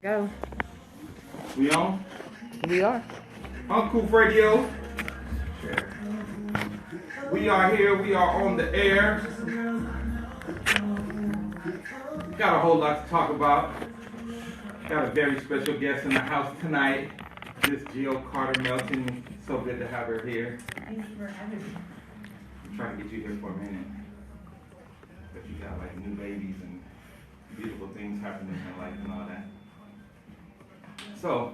Go. We on? We are. Uncouth Radio. We are here. We are on the air. Got a whole lot to talk about. Got a very special guest in the house tonight. Miss Jill Carter Melton. So good to have her here. Thank you for having me. I'm trying to get you here for a minute. But you got like new babies and beautiful things happening in your life and all that. So,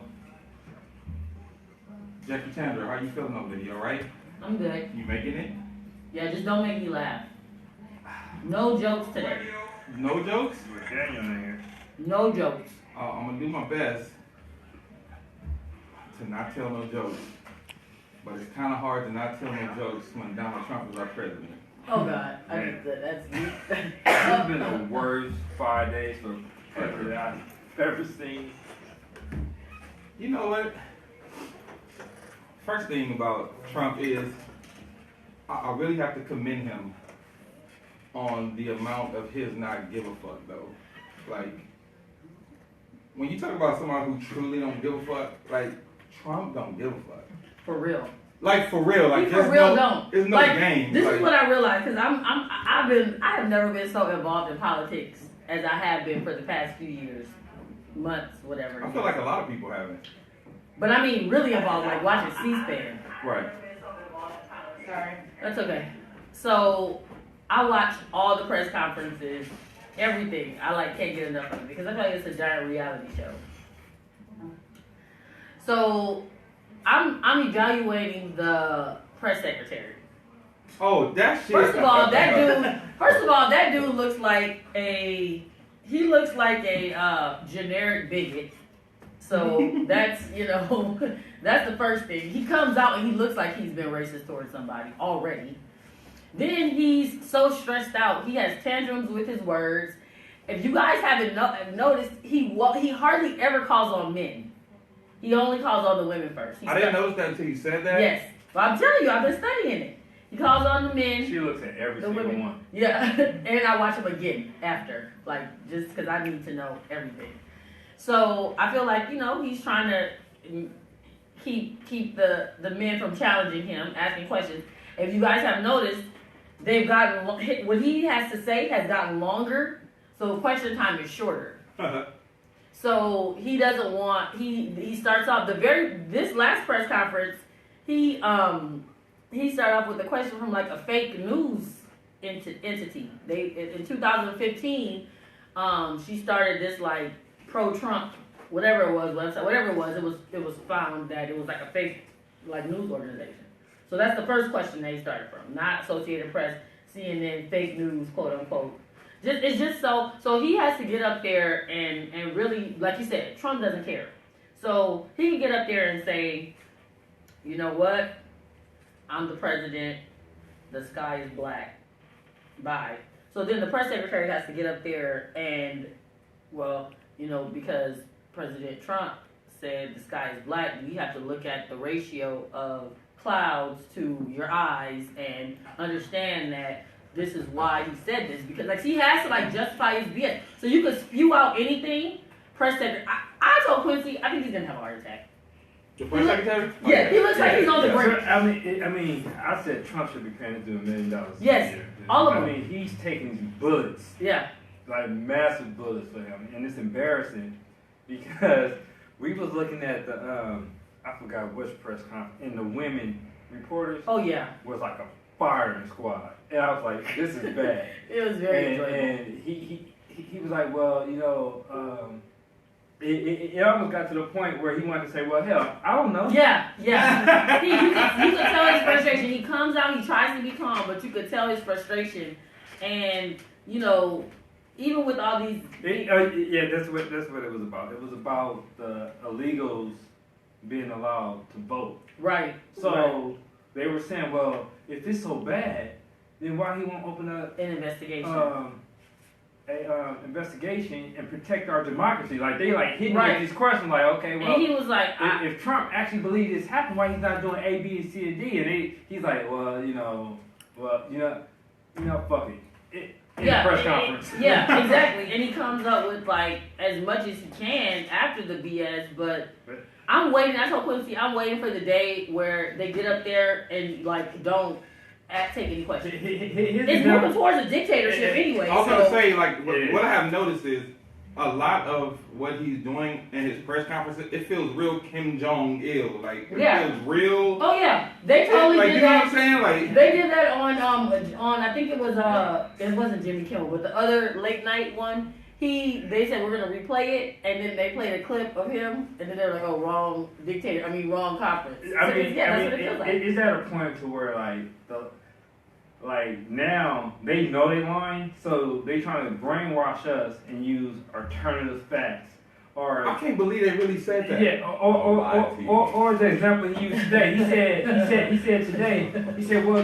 Jackie Chandler, how you feeling over there? You alright? I'm good. You making it? Yeah, just don't make me laugh. No jokes today. No jokes? Daniel in here. No jokes. I'm gonna do my best to not tell no jokes. But it's kind of hard to not tell no jokes when Donald Trump is our president. Oh God, that's me. It's been the worst 5 days for president I've ever seen. You know what? First thing about Trump is I really have to commend him on the amount of his not give a fuck though. Like, when you talk about somebody who truly don't give a fuck, like, Trump don't give a fuck. For real. Like, for real. Like, For real, don't. There's no like, game. This like, is what I realized, because I have never been so involved in politics as I have been for the past few years, months, whatever. I feel like a lot of people haven't. But I mean, really involved, like watching C-SPAN. Right. Sorry. That's okay. So, I watch all the press conferences, everything. I can't get enough of it because I feel like it's a giant reality show. So, I'm evaluating the press secretary. Oh, that shit. First of all, that dude looks like a generic bigot. So that's that's the first thing. He comes out and he looks like he's been racist towards somebody already. Then he's so stressed out. He has tantrums with his words. If you guys haven't noticed, he hardly ever calls on men. He only calls on the women first. I didn't notice that until you said that. Yes. Well, I'm telling you, I've been studying it. He calls on the men. She looks at every single women. one. Yeah, and I watch him again after, just because I need to know everything. So I feel like he's trying to keep the men from challenging him, asking questions. If you guys have noticed, they've gotten what he has to say has gotten longer, so question time is shorter. So he doesn't want he starts off this last press conference he started off with a question from like a fake news entity. In 2015 she started this like pro-Trump whatever it was website, it was found that it was like a fake like news organization. So that's the first question that he started from, not Associated Press, CNN, fake news, quote unquote. It's just so he has to get up there and really, like you said, Trump doesn't care. So he can get up there and say, you know what, I'm the president, the sky is black, bye. So then the press secretary has to get up there and, because President Trump said the sky is black, we have to look at the ratio of clouds to your eyes and understand that this is why he said this, because he has to justify his BS. So you could spew out anything. Press secretary. I told Quincy, I think he's gonna have a heart attack. The press secretary? Yeah, he looks like he's on the brink. I said Trump should be paying to do $1 million. Yes, all of them. He's taking these bullets. Yeah. Like massive bullets for him, and it's embarrassing because we was looking at the I forgot which press conference, and the women reporters. Oh yeah. Was like a firing squad, and I was like, "This is bad." It was very enjoyable. And he was like, "Well, it almost got to the point where he wanted to say, well, hell, I don't know." Yeah. You could tell his frustration. He comes out, he tries to be calm, but you could tell his frustration, and even with all these. That's what it was about. It was about the illegals being allowed to vote. Right. So they were saying, well, if it's so bad, then why he won't open up an investigation? Investigation and protect our democracy? Like they hitting with these questions, like, okay, well, and he was like, if Trump actually believed this happened, why he's not doing A, B, and C, and D? And he's like, well, fuck it. in the press conference. Yeah, exactly. And he comes up with like as much as he can after the BS, but I'm waiting. I told Quincy, I'm waiting for the day where they get up there and like don't take any questions. It's moving towards a dictatorship anyway. I was gonna say, like, what I have noticed is a lot of what he's doing in his press conferences, it feels real Kim Jong-il. Like, it feels real. Oh yeah, they totally like, did you know that. what I'm saying? Like, they did that on I think it wasn't Jimmy Kimmel, but the other late night one. They said we're gonna replay it, and then they played a clip of him, and then they're like, oh, wrong dictator. wrong conference. That's what it feels like. Is that a point to where now they know they lying, so they trying to brainwash us and use alternative facts? Or I can't believe they really said that. Yeah, or the example he used today. He said today. He said, well,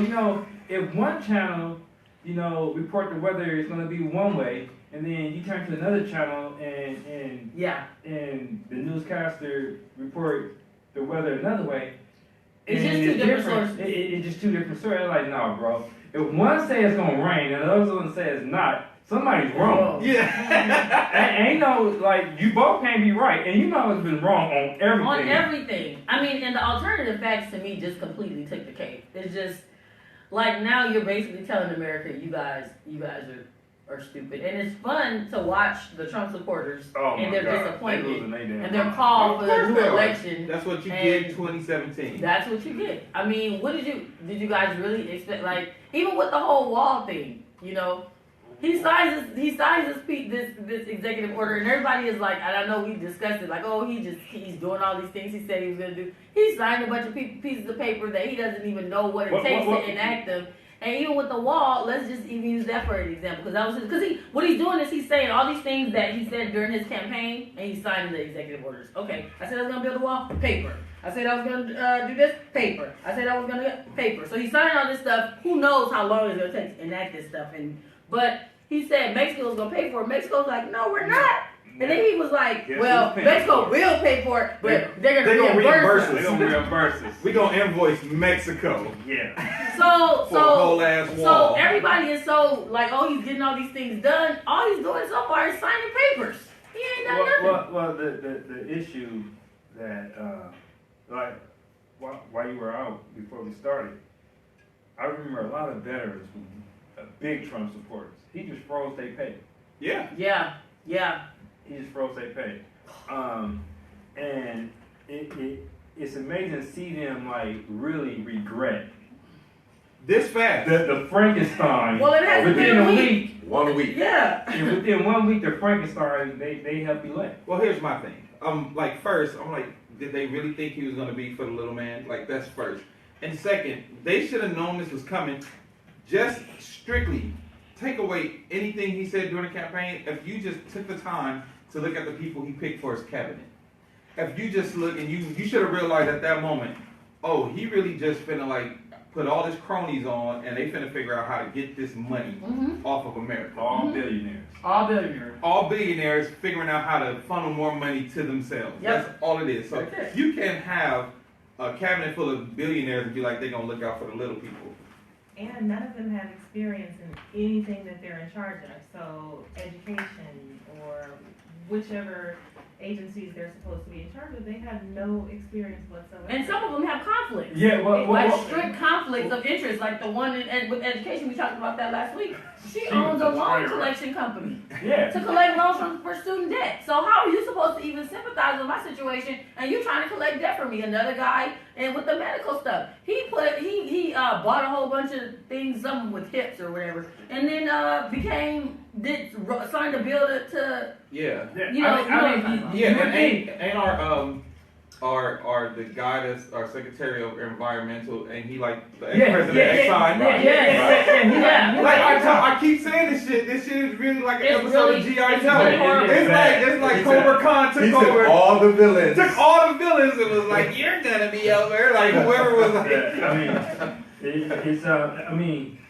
if one channel, report the weather is going to be one way, and then you turn to another channel and the newscaster report the weather another way. It's just two different sources. It's just two different stories. Like, no, bro. If one says it's gonna rain and the other one says it's not, somebody's wrong. Yeah. Ain't you both can't be right, and it's been wrong on everything. On everything. And the alternative facts to me just completely took the cake. It's just like now you're basically telling America, you guys are stupid. And it's fun to watch the Trump supporters and their disappointment and their call for the new election. That's what you get 2017. That's what you get. What did you guys really expect? Like, even with the whole wall thing, he signs this executive order, and everybody is like, and I know we discussed it, like, oh, he's doing all these things he said he was going to do. He signed a bunch of pieces of paper that he doesn't even know what it takes to enact them. And even with the wall, let's just even use that for an example, what he's doing is he's saying all these things that he said during his campaign, and he's signing the executive orders. Okay, I said I was going to build a wall, paper. I said I was going to do this, paper. I said I was going to get paper. So he's signing all this stuff. Who knows how long it's going to take to enact this stuff? But he said Mexico's going to pay for it. Mexico's like, no, we're not. And then he was like, Mexico will pay for it, but they're going to reimburse us. They're going to reimburse us. We're going to invoice Mexico. Yeah. For a whole ass wall. So everybody is so like, oh, he's getting all these things done. All he's doing so far is signing papers. He ain't done nothing. Well, the issue that, while you were out before we started, I remember a lot of veterans who big Trump supporters. He just froze their pay. Yeah. He just froze their pay. And it's amazing to see them really regret this fast. The Frankenstein. Well, it hasn't within been a week. 1 week. Yeah. And within 1 week, the Frankenstein they help elect. Well, here's my thing. First, I'm like, did they really think he was gonna be for the little man? Like, that's first. And second, they should have known this was coming. Just strictly take away anything he said during the campaign if you just took the time to look at the people he picked for his cabinet. If you just look, and you should have realized at that moment, oh, he really just finna put all his cronies on, and they finna figure out how to get this money off of America. All billionaires. All billionaires figuring out how to funnel more money to themselves. Yep. That's all it is. So you can have a cabinet full of billionaires and be like, they're gonna look out for the little people. And none of them have experience in anything that they're in charge of. So education or whichever agencies they're supposed to be in charge of, they have no experience whatsoever. And some of them have conflicts. Yeah, strict conflicts of interest, like the one with education. We talked about that last week. She owns a loan collection company to collect loans for student debt. So how are you supposed to even sympathize with my situation? And you trying to collect debt from me? Another guy, and with the medical stuff, he bought a whole bunch of things, something with hips or whatever, and then signed a bill to Ain't the guy that's our Secretary of Environmental, and he the ex-president signed I keep saying this shit. This shit is really like an episode of G.I. Joe. It's like Cobra Khan took over. All the villains. Took all the villains and was like, you're gonna be over. Like whoever was like.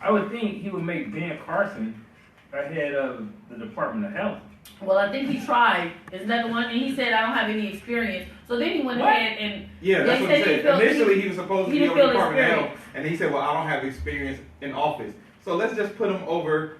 I would think he would make Ben Carson ahead of the Department of Health. Well, I think he tried. Isn't that the one? And he said, I don't have any experience. So then he went ahead and... Yeah, that's what he said. Initially, he was supposed to be over the Department of Health. And he said, well, I don't have experience in office. So let's just put him over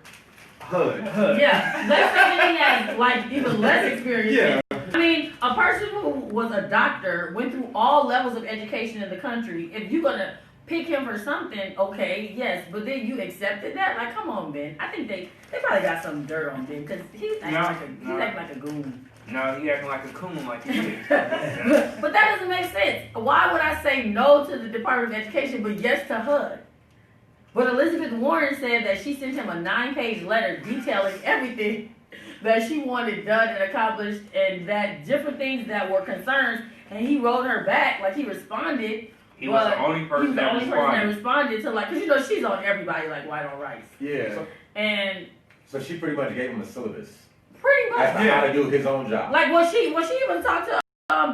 HUD. Yeah, let's say that he has like even less experience. Yeah. I mean, a person who was a doctor, went through all levels of education in the country. If you're gonna pick him for something, okay, yes, but then you accepted that? Like, come on, Ben. I think they probably got some dirt on Ben because he's acting like a goon. No, he acting like a coon like he is. But that doesn't make sense. Why would I say no to the Department of Education but yes to HUD? But Elizabeth Warren said that she sent him a 9-page letter detailing everything that she wanted done and accomplished, and that different things that were concerns, and he wrote her back, like he responded. He was the only person that responded to, like, because you know she's on everybody like white on rice. Yeah. And So she pretty much gave him a syllabus pretty much as to how to do his own job. like when she even talked to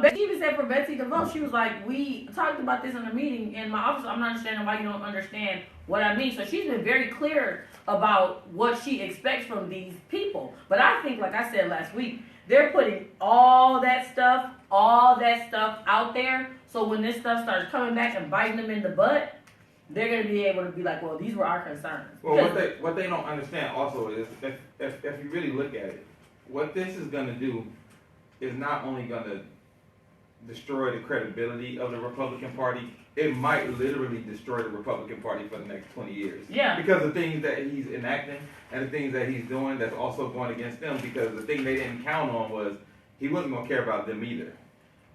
Betsy, she even said for Betsy DeVoe, she was like, we talked about this in a meeting in my office. I'm not understanding why you don't understand what I mean. So she's been very clear about what she expects from these people. But I think, like I said last week, they're putting all that stuff out there. So when this stuff starts coming back and biting them in the butt, they're going to be able to be like, well, these were our concerns. Well, what they don't understand also is if you really look at it, what this is going to do is not only going to destroy the credibility of the Republican Party, it might literally destroy the Republican Party for the next 20 years. Yeah. Because the things that he's enacting and the things that he's doing that's also going against them, because the thing they didn't count on was he wasn't going to care about them either.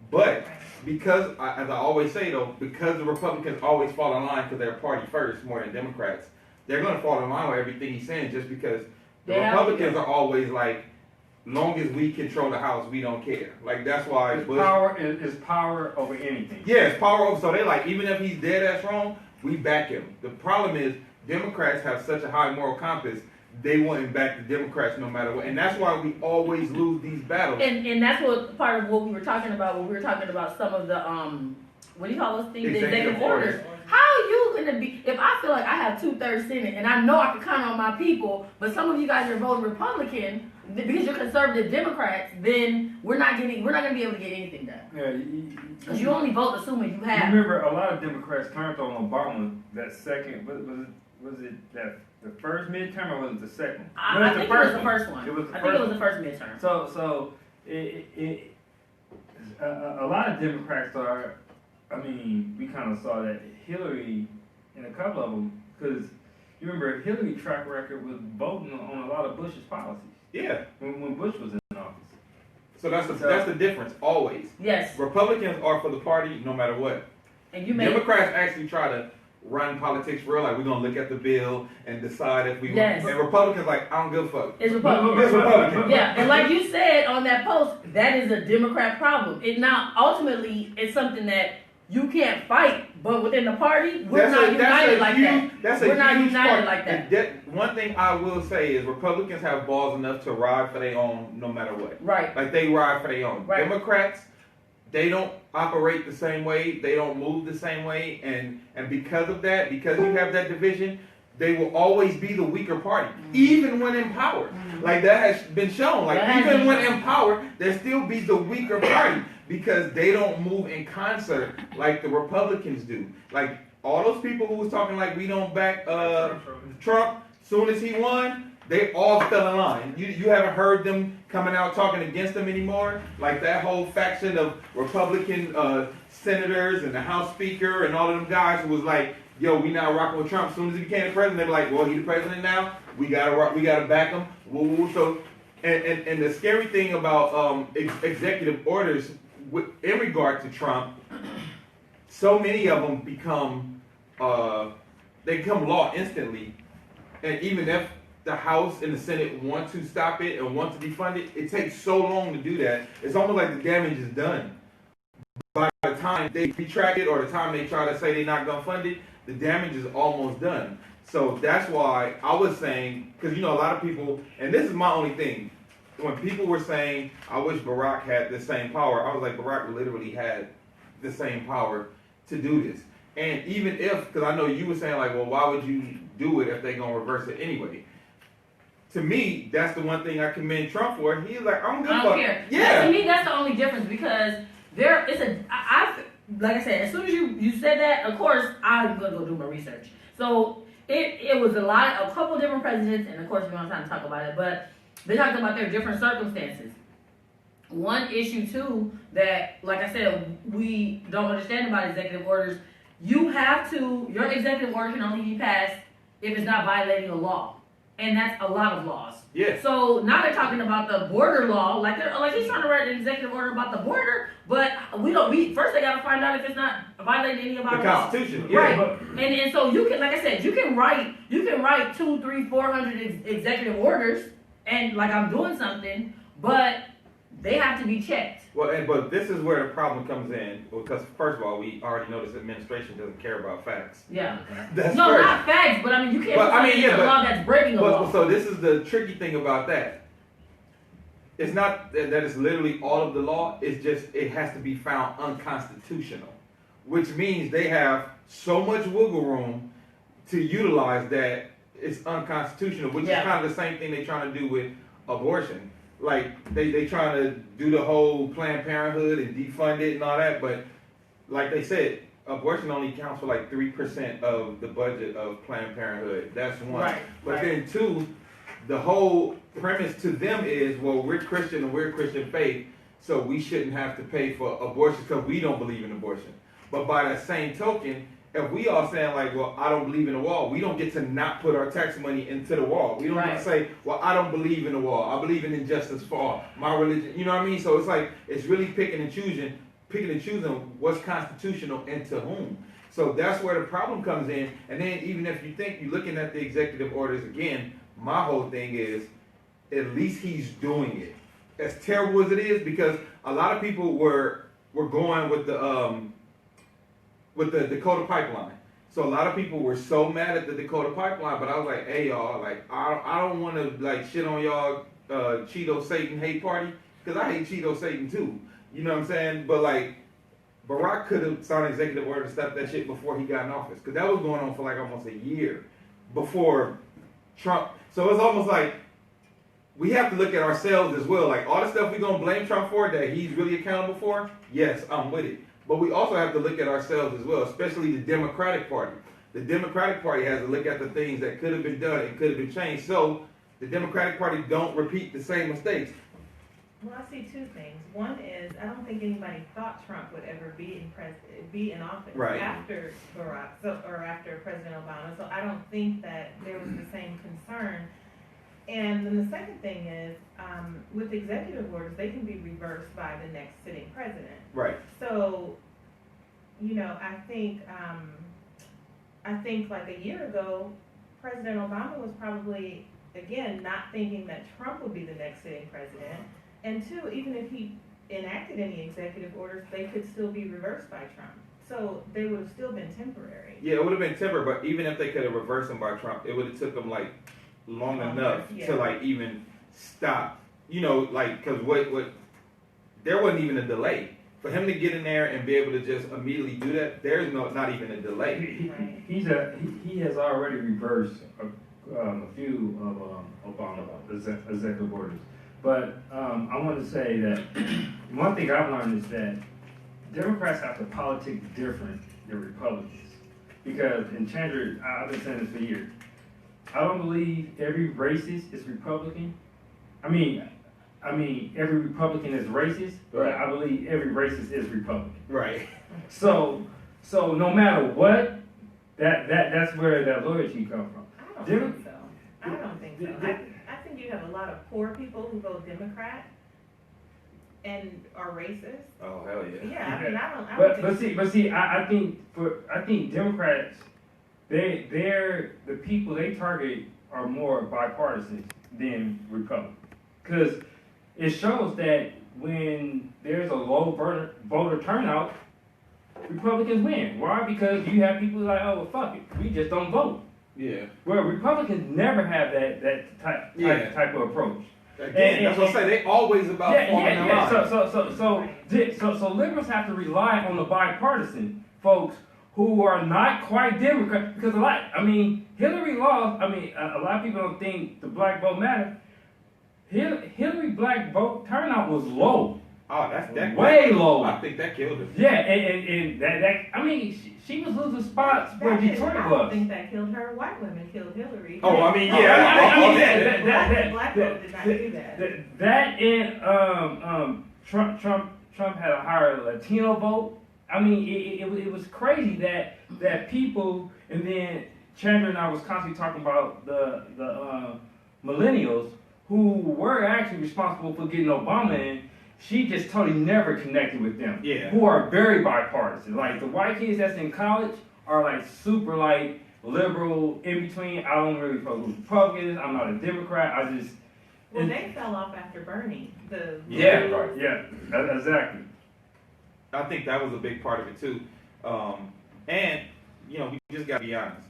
But because, as I always say though, because the Republicans always fall in line because they're party first more than Democrats, they're going to fall in line with everything he's saying just because the Republicans are always like, long as we control the House, we don't care. Like, that's why His Bush... power is power over anything. Yeah, it's power over... So they like, even if he's dead ass wrong, we back him. The problem is, Democrats have such a high moral compass, they wouldn't back the Democrats no matter what. And that's why we always lose these battles. And that's what part of what we were talking about when we were talking about some of the, what do you call those things? The executive orders. How are you going to be, if I feel like I have 2/3 Senate and I know I can count on my people, but some of you guys are voting Republican, because you're conservative Democrats, then we're not going to be able to get anything done. Yeah, Because you only vote assuming you have. Remember, a lot of Democrats turned on Obama that second. Was it that the first midterm or was it the second? I think it was the first one. It was the I think it was the first midterm. So a lot of Democrats are. I mean, we kind of saw that Hillary and a couple of them, because you remember Hillary's track record was voting on a lot of Bush's policies. Yeah. When Bush was in office. So that's the difference, always. Yes. Republicans are for the party no matter what. And you Democrats actually try to run politics real, like we're going to look at the bill and decide if we... Yes. And Republicans like, I don't give a fuck. It's Republican. It's Republican. Yeah, and like you said on that post, that is a Democrat problem. It now, ultimately, it's something that you can't fight, but within the party, we're not united like that. We're not united like that. One thing I will say is Republicans have balls enough to ride for their own no matter what. Right. Like they ride for their own. Right. Democrats, they don't operate the same way. They don't move the same way. And because of that, because you have that division, they will always be the weaker party, even when in power. Like that has been shown. Like even when in power, they'll still be the weaker party because they don't move in concert like the Republicans do. Like all those people who was talking like we don't back Trump, soon as he won, they all fell in line. You haven't heard them coming out talking against him anymore. Like that whole faction of Republican senators and the House Speaker and all of them guys who was like, yo, we now rocking with Trump. As soon as he became the president, they were like, well, he's the president now. We gotta back him. So, and the scary thing about executive orders in regard to Trump, so many of them become law instantly. And even if the House and the Senate want to stop it and want to defund it, it takes so long to do that. It's almost like the damage is done. By the time they retract it or the time they try to say they're not going to fund it, the damage is almost done. So that's why I was saying, because you know a lot of people, and this is my only thing, when people were saying, I wish Barack had the same power, I was like, Barack literally had the same power to do this. And even if, because I know you were saying like, well, why would you do it if they're going to reverse it anyway? To me, that's the one thing I commend Trump for. He's like, I don't care. Yeah. To me, that's the only difference because like I said, as soon as you said that, of course, I'm going to go do my research. So it was a couple different presidents, and of course we don't have time to talk about it, but they talked about their different circumstances. One issue too that, like I said, we don't understand about executive orders. Your executive order can only be passed if it's not violating a law, and that's a lot of laws. Yes. So now they're talking about the border law, like he's trying to write an executive order about the border, but first they gotta find out if it's not violating any of our The laws. Constitution, yeah. Right. And so you can, like I said, you can write 200, 300, 400 executive orders, and like I'm doing something, but they have to be checked. Well, but this is where the problem comes in, because first of all, we already know this administration doesn't care about facts. Yeah. That's No, first. not facts, but I mean, you can't But, I mean, say yeah, a but- law that's breaking a law. So this is the tricky thing about that. It's not that it's literally all of the law, it's just it has to be found unconstitutional, which means they have so much wiggle room to utilize that it's unconstitutional, which is kind of the same thing they're trying to do with abortion. Like they trying to do the whole Planned Parenthood and defund it and all that, but like they said, abortion only counts for like 3% of the budget of Planned Parenthood. That's one. Right, But right. then two, the whole premise to them is, well, we're Christian and we're Christian faith, so we shouldn't have to pay for abortion because we don't believe in abortion. But by that same token, if we all saying like, well, I don't believe in the wall, we don't get to not put our tax money into the wall. We don't get to say, well, I don't believe in the wall. I believe in injustice for all. My religion, you know what I mean? So it's like, it's really picking and choosing what's constitutional and to whom. So that's where the problem comes in. And then even if you think you're looking at the executive orders again, my whole thing is, at least he's doing it. As terrible as it is, because a lot of people were going with the Dakota pipeline. So a lot of people were so mad at the Dakota pipeline, but I was like, hey y'all, like I don't want to like shit on y'all Cheeto Satan hate party, because I hate Cheeto Satan too. You know what I'm saying? But like Barack could have signed an executive order to stop that shit before he got in office, because that was going on for like almost a year before Trump. So it's almost like we have to look at ourselves as well. Like all the stuff we're gonna blame Trump for that he's really accountable for, yes, I'm with it. But we also have to look at ourselves as well, especially the Democratic Party. The Democratic Party has to look at the things that could have been done and could have been changed, so the Democratic Party don't repeat the same mistakes. Well, I see two things. One is, I don't think anybody thought Trump would ever be in office Right. after Barack, or after President Obama. So I don't think that there was the same concern. And then the second thing is, with executive orders, they can be reversed by the next sitting president. Right. So, you know, I think like a year ago, President Obama was probably, again, not thinking that Trump would be the next sitting president. And two, even if he enacted any executive orders, they could still be reversed by Trump. So they would have still been temporary. Yeah, it would have been temporary, but even if they could have reversed them by Trump, it would have took them like long enough to like even stop. You know, like, because what there wasn't even a delay. For him to get in there and be able to just immediately do that, there's not even a delay. He has already reversed a few of Obama's executive orders. But I want to say that one thing I've learned is that Democrats have to politic different than Republicans. Because in Chandler, I've been saying this for years. I don't believe every racist is Republican. I mean every Republican is racist, but Right. I believe every racist is Republican. Right. So no matter what, that's where that loyalty comes from. I don't think so. I think you have a lot of poor people who vote Democrat and are racist. Oh hell yeah. Yeah, I mean, I don't think. But see, I think Democrats, they're the people they target are more bipartisan than Republicans, because it shows that when there's a low voter turnout, Republicans win. Why? Because you have people like, oh well, fuck it, we just don't vote. Yeah. Well, Republicans never have that type of approach. Again, that's what I say. They always about forming a line. So liberals have to rely on the bipartisan folks who are not quite Democrat, because Hillary lost. A lot of people don't think the black vote matters. Hillary black vote turnout was low. Oh, that way low. I think that killed her. Yeah, and that I mean, she was losing spots where Detroit I don't was. think that killed her. White women killed Hillary. Oh, I mean, I mean, Black folks did not do that. That and Trump had a higher Latino vote. I mean, it was crazy that people, and then Chandler and I was constantly talking about the millennials who were actually responsible for getting Obama in. She just totally never connected with them. Yeah. Who are very bipartisan. Like the white kids that's in college are like super like liberal in between. I don't really vote with Republicans. I'm not a Democrat. I just Well, they fell off after Bernie. yeah, exactly. I think that was a big part of it too. And you know, we just gotta be honest.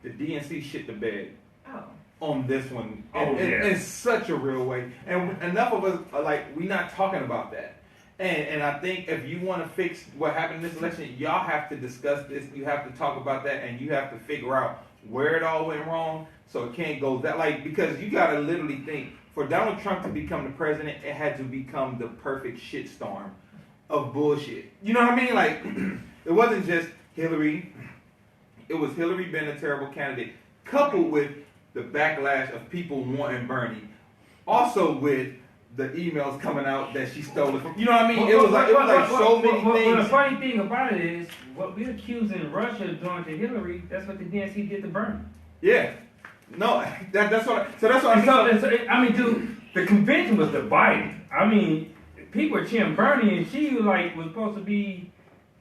The DNC shit the bed Oh. on this one Oh, yeah. in such a real way. And enough of us are like, we not talking about that. And I think if you want to fix what happened in this election, y'all have to discuss this. You have to talk about that, and you have to figure out where it all went wrong, so it can't go that like because you gotta literally think for Donald Trump to become the president, it had to become the perfect shitstorm of bullshit. You know what I mean? Like it wasn't just Hillary. It was Hillary being a terrible candidate, coupled with the backlash of people wanting Bernie, also with the emails coming out that she stole it from. You know what I mean? It was like so many things. The funny thing about it is, what we're accusing Russia of doing to Hillary, that's what the DNC did to Bernie. Yeah, no, that's what. So that's what I mean, dude, the convention was divided. I mean, people were cheering Bernie, and she was supposed to be.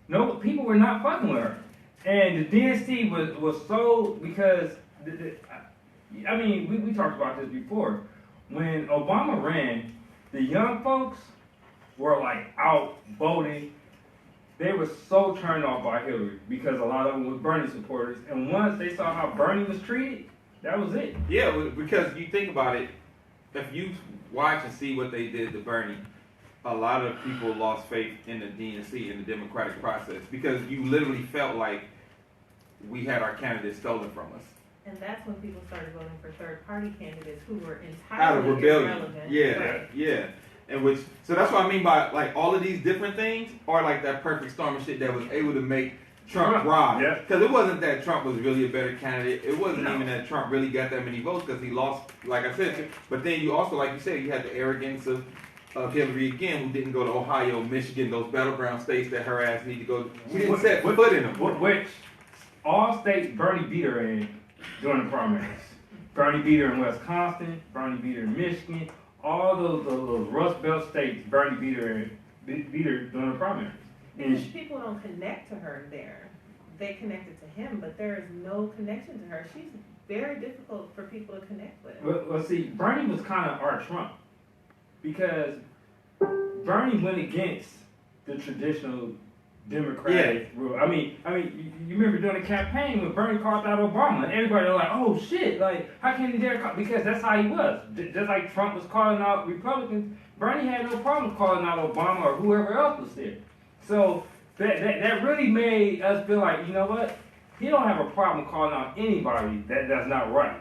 No, people were not fucking with her, and the DNC was so because. I mean, we talked about this before. When Obama ran, the young folks were like out voting. They were so turned off by Hillary because a lot of them was Bernie supporters. And once they saw how Bernie was treated, that was it. Yeah, because you think about it, if you watch and see what they did to Bernie, a lot of people lost faith in the DNC, in the democratic process, because you literally felt like we had our candidates stolen from us. And that's when people started voting for third-party candidates who were Out of entirely rebellion. irrelevant. Yeah, Right. yeah. And so that's what I mean by like all of these different things are like that perfect storm of shit that was able to make Trump rise. Yeah. Because it wasn't that Trump was really a better candidate. It wasn't No. even that Trump really got that many votes because he lost, like I said. But then you also, like you said, you had the arrogance of Hillary again, who didn't go to Ohio, Michigan, those battleground states that her ass need to go. She didn't set foot in them. Which all states Bernie beat her in during the primaries. Bernie beat her in Wisconsin, Bernie beat her in Michigan, all those Rust Belt states Bernie beat her during the primaries. And Because people don't connect to her there. They connected to him, but there is no connection to her. She's very difficult for people to connect with. well, see, Bernie was kind of our Trump because Bernie went against the traditional Democratic rule. I mean, you remember during the campaign when Bernie called out Obama, and everybody was like, "Oh shit! Like, how can he dare call?" Because that's how he was. Just like Trump was calling out Republicans, Bernie had no problem calling out Obama or whoever else was there. So that really made us feel like, you know what? He don't have a problem calling out anybody that's not right,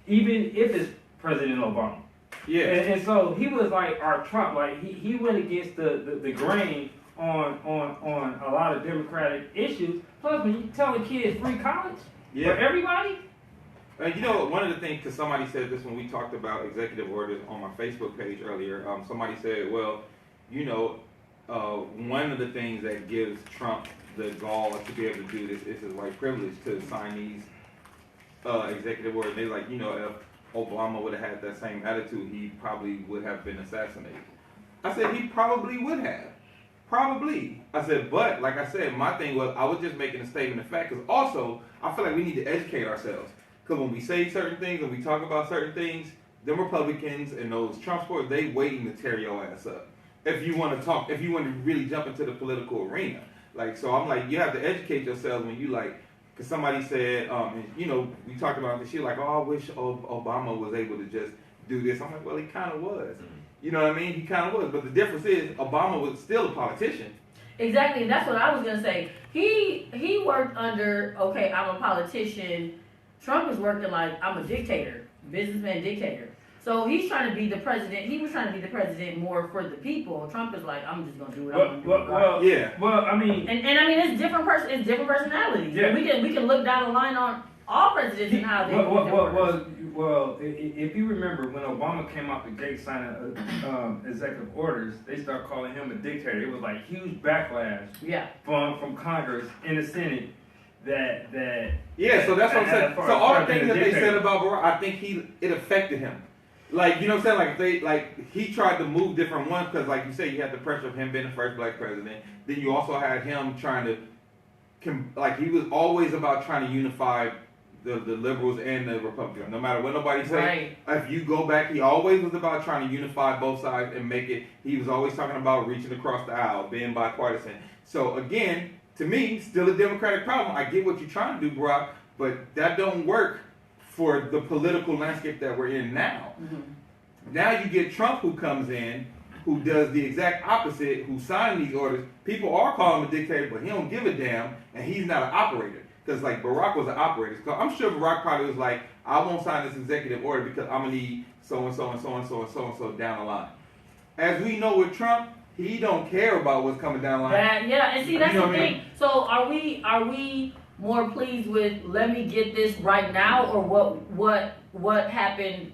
even if it's President Obama. Yeah. And so he was like our Trump. Like he went against the grain on a lot of democratic issues. Plus, when you telling kids free college for everybody. You know, one of the things, because somebody said this when we talked about executive orders on my Facebook page earlier, somebody said, well, you know, one of the things that gives Trump the gall to be able to do this is his white privilege to sign these executive orders. They're like, you know, if Obama would have had that same attitude, he probably would have been assassinated. I said, he probably would have. Probably. I said, but, like I said, my thing was, I was just making a statement of fact, because also, I feel like we need to educate ourselves. Because when we say certain things and we talk about certain things, them Republicans and those Trump supporters, they waiting to tear your ass up. If you want to talk, if you want to really jump into the political arena. Like, so I'm like, you have to educate yourselves when you like, because somebody said, and, you know, we talked about this shit, like, oh, I wish Obama was able to just do this. I'm like, well, he kind of was. You know what I mean? He kind of was. But the difference is, Obama was still a politician. Exactly, and that's what I was gonna say. He worked under, okay, I'm a politician. Trump is working like I'm a dictator, businessman dictator. So he's trying to be the president. He was trying to be the president more for the people. Trump is like, I'm just gonna do what I'm gonna do. Yeah. I mean, And I mean, it's different personalities. Yeah. We can look down the line on all presidents and how they do their orders. Well, if you remember when Obama came out the gate signing executive orders, they started calling him a dictator. It was like huge backlash Yeah. from Congress in the Senate that Yeah, so that's what I'm saying. So all the things that they said dictator. about Barack, I think it affected him. Like, you know what I'm saying? Like he tried to move different ones because, like you said, you had the pressure of him being the first black president. Then you also had him trying to, he was always about trying to unify the liberals and the Republicans. No matter what nobody said, if you go back, he always was about trying to unify both sides and make it. He was always talking about reaching across the aisle, being bipartisan. So again, to me, still a Democratic problem. I get what you're trying to do, Barack, but that don't work for the political landscape that we're in now. Mm-hmm. Now you get Trump who comes in, who does the exact opposite, who signed these orders. People are calling him a dictator, but he don't give a damn, and he's not an operator. Because like Barack was an operator. So I'm sure Barack probably was like, I won't sign this executive order because I'm gonna need so and so and so and so and so and so down the line. As we know with Trump, he don't care about what's coming down the line. And see that's You know the what I thing. So are we more pleased with let me get this right now, or what happened?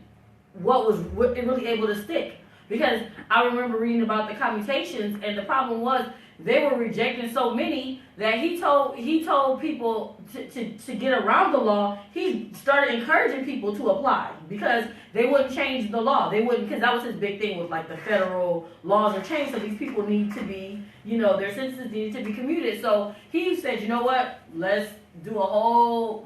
What it really able to stick? Because I remember reading about the commutations, and the problem was they were rejecting so many that he told people to get around the law. He started encouraging people to apply because they wouldn't change the law. They wouldn't, because that was his big thing, was like the federal laws are changed, so these people need to be, their sentences need to be commuted. So he said, you know what, let's do a whole,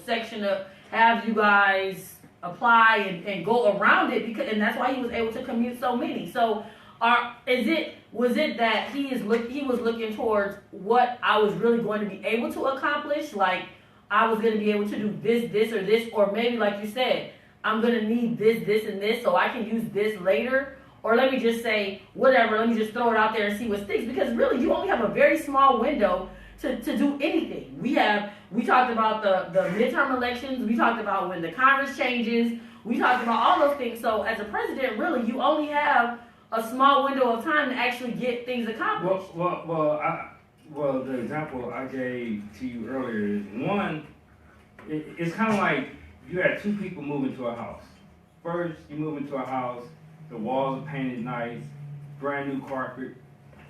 section of have you guys apply and go around it, and that's why he was able to commute so many. So was it that he was looking towards what I was really going to be able to accomplish? Like I was going to be able to do this, or this, or maybe like you said, I'm going to need this, and this, so I can use this later. Or let me just say, whatever, let me just throw it out there and see what sticks. Because really, you only have a very small window to do anything. We talked about the midterm elections. We talked about when the Congress changes. We talked about all those things. So as a president, really, you only have a small window of time to actually get things accomplished. Well, the example I gave to you earlier is one. It's kind of like you had two people move into a house. First, you move into a house. The walls are painted nice, brand new carpet,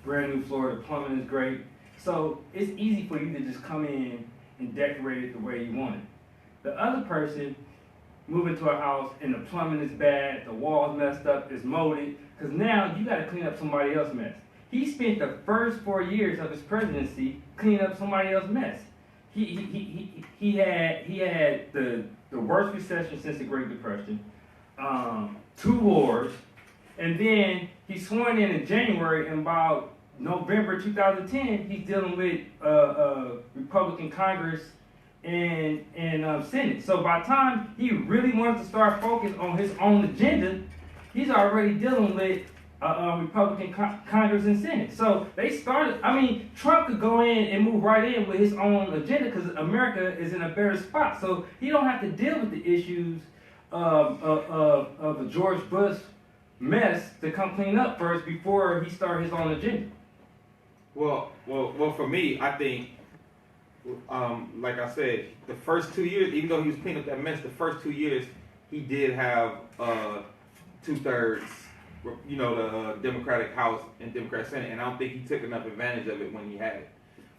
brand new floor. The plumbing is great. So it's easy for you to just come in and decorate it the way you want it. The other person move into a house and the plumbing is bad, the walls messed up, it's molded, because now you got to clean up somebody else's mess. He spent the first 4 years of his presidency cleaning up somebody else's mess. He had the worst recession since the Great Depression, 2 wars, and then he sworn in January, and by November 2010, he's dealing with Republican Congress and Senate. So by the time he really wants to start focus on his own agenda, he's already dealing with Republican Congress and Senate. So they started, Trump could go in and move right in with his own agenda because America is in a better spot. So he don't have to deal with the issues of the George Bush mess to come clean up first before he start his own agenda. Well, for me, I think, like I said, the first 2 years, even though he was cleaning up that mess, the first 2 years, he did have 2/3, the Democratic House and Democratic Senate, and I don't think he took enough advantage of it when he had it.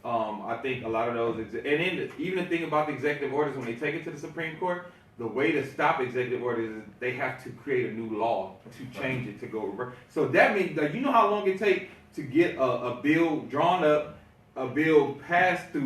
I think a lot of those, even the thing about the executive orders, when they take it to the Supreme Court, the way to stop executive orders is they have to create a new law to change it to go reverse. So that means, like, you know how long it takes to get a bill drawn up, a bill passed through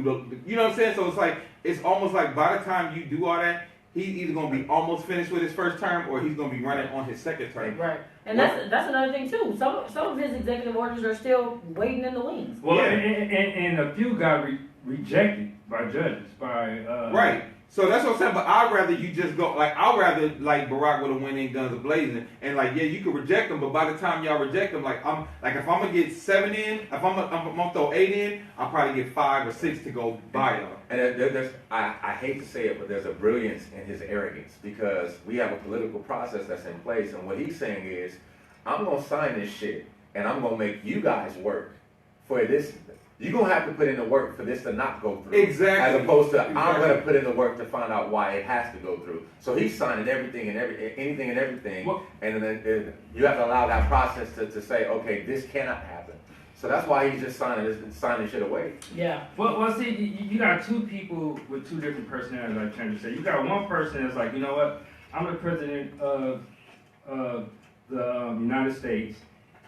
you know what I'm saying? So it's almost like by the time you do all that, he's either going to be almost finished with his first term or he's going to be running on his second term. Right. And that's another thing too. Some of his executive orders are still waiting in the wings. Well, yeah. and a few got rejected by judges, by right. So that's what I'm saying. But I'd rather you just go. Like I'd rather like Barack would have went in guns blazing and like yeah, you could reject them, but by the time y'all reject them, like if I'm gonna get 7 in, if I'm gonna throw 8 in, I'll probably get 5 or 6 to go by y'all. And I hate to say it, but there's a brilliance in his arrogance because we have a political process that's in place, and what he's saying is, I'm gonna sign this shit, and I'm gonna make you guys work for this. You're gonna have to put in the work for this to not go through. Exactly. As opposed to I'm gonna put in the work to find out why it has to go through. So he's signing everything and anything and everything, and then you have to allow that process to say, okay, this cannot happen. So that's why he's just signing shit away. Yeah. Well, see, you got two people with two different personalities, like Trent said. You got one person that's like, you know what, I'm the president of the United States,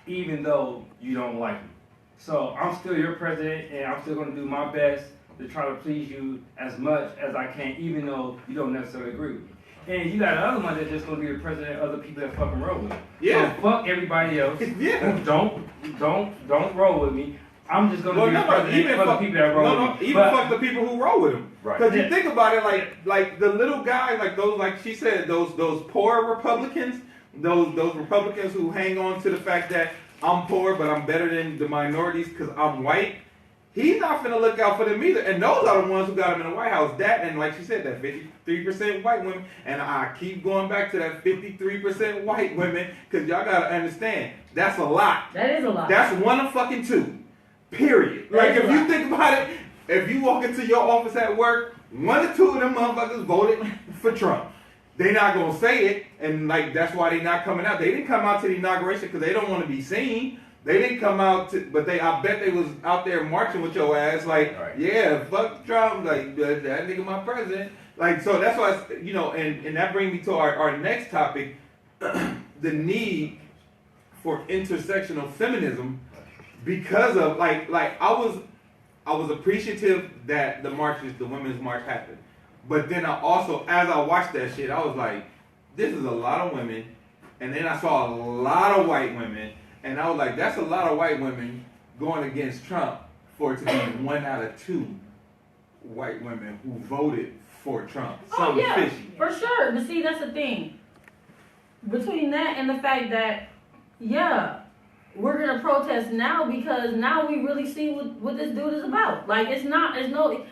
even though you don't like me. So I'm still your president, and I'm still going to do my best to try to please you as much as I can, even though you don't necessarily agree with me. And you got another one that's just going to be the president of the people that fucking roll with me. Yeah. So fuck everybody else. Yeah. Don't roll with me. I'm just going to be the president for the people that roll with me. Even fuck the people who roll with him. Right. Because you think about it, like the little guy, like those, like she said, those poor Republicans, those Republicans who hang on to the fact that I'm poor, but I'm better than the minorities because I'm white. He's not finna look out for them either. And those are the ones who got him in the White House. That, and like she said, that 53% white women. And I keep going back to that 53% white women because y'all gotta understand, that's a lot. That is a lot. That's 1 of fucking 2. Period. That Like is if a you lot. think about it, if you walk into your office at work, 1 or 2 of them motherfuckers voted for Trump. They not gonna say it, and like that's why they not coming out. They didn't come out to the inauguration because they don't want to be seen. They didn't come out to, but I bet they was out there marching with your ass, like, Right. yeah, fuck Trump, like that nigga my president. Like so that's why and that brings me to our next topic, the need for intersectional feminism, because of like I was appreciative that the women's march happened. But then I also, as I watched that shit, I was like, this is a lot of women. And then I saw a lot of white women. And I was like, that's a lot of white women going against Trump for it to be 1 out of 2 white women who voted for Trump. Oh, yeah, fishy. for sure. But see, that's the thing. Between that and the fact that, yeah, we're going to protest now because now we really see what this dude is about. Like, it's no...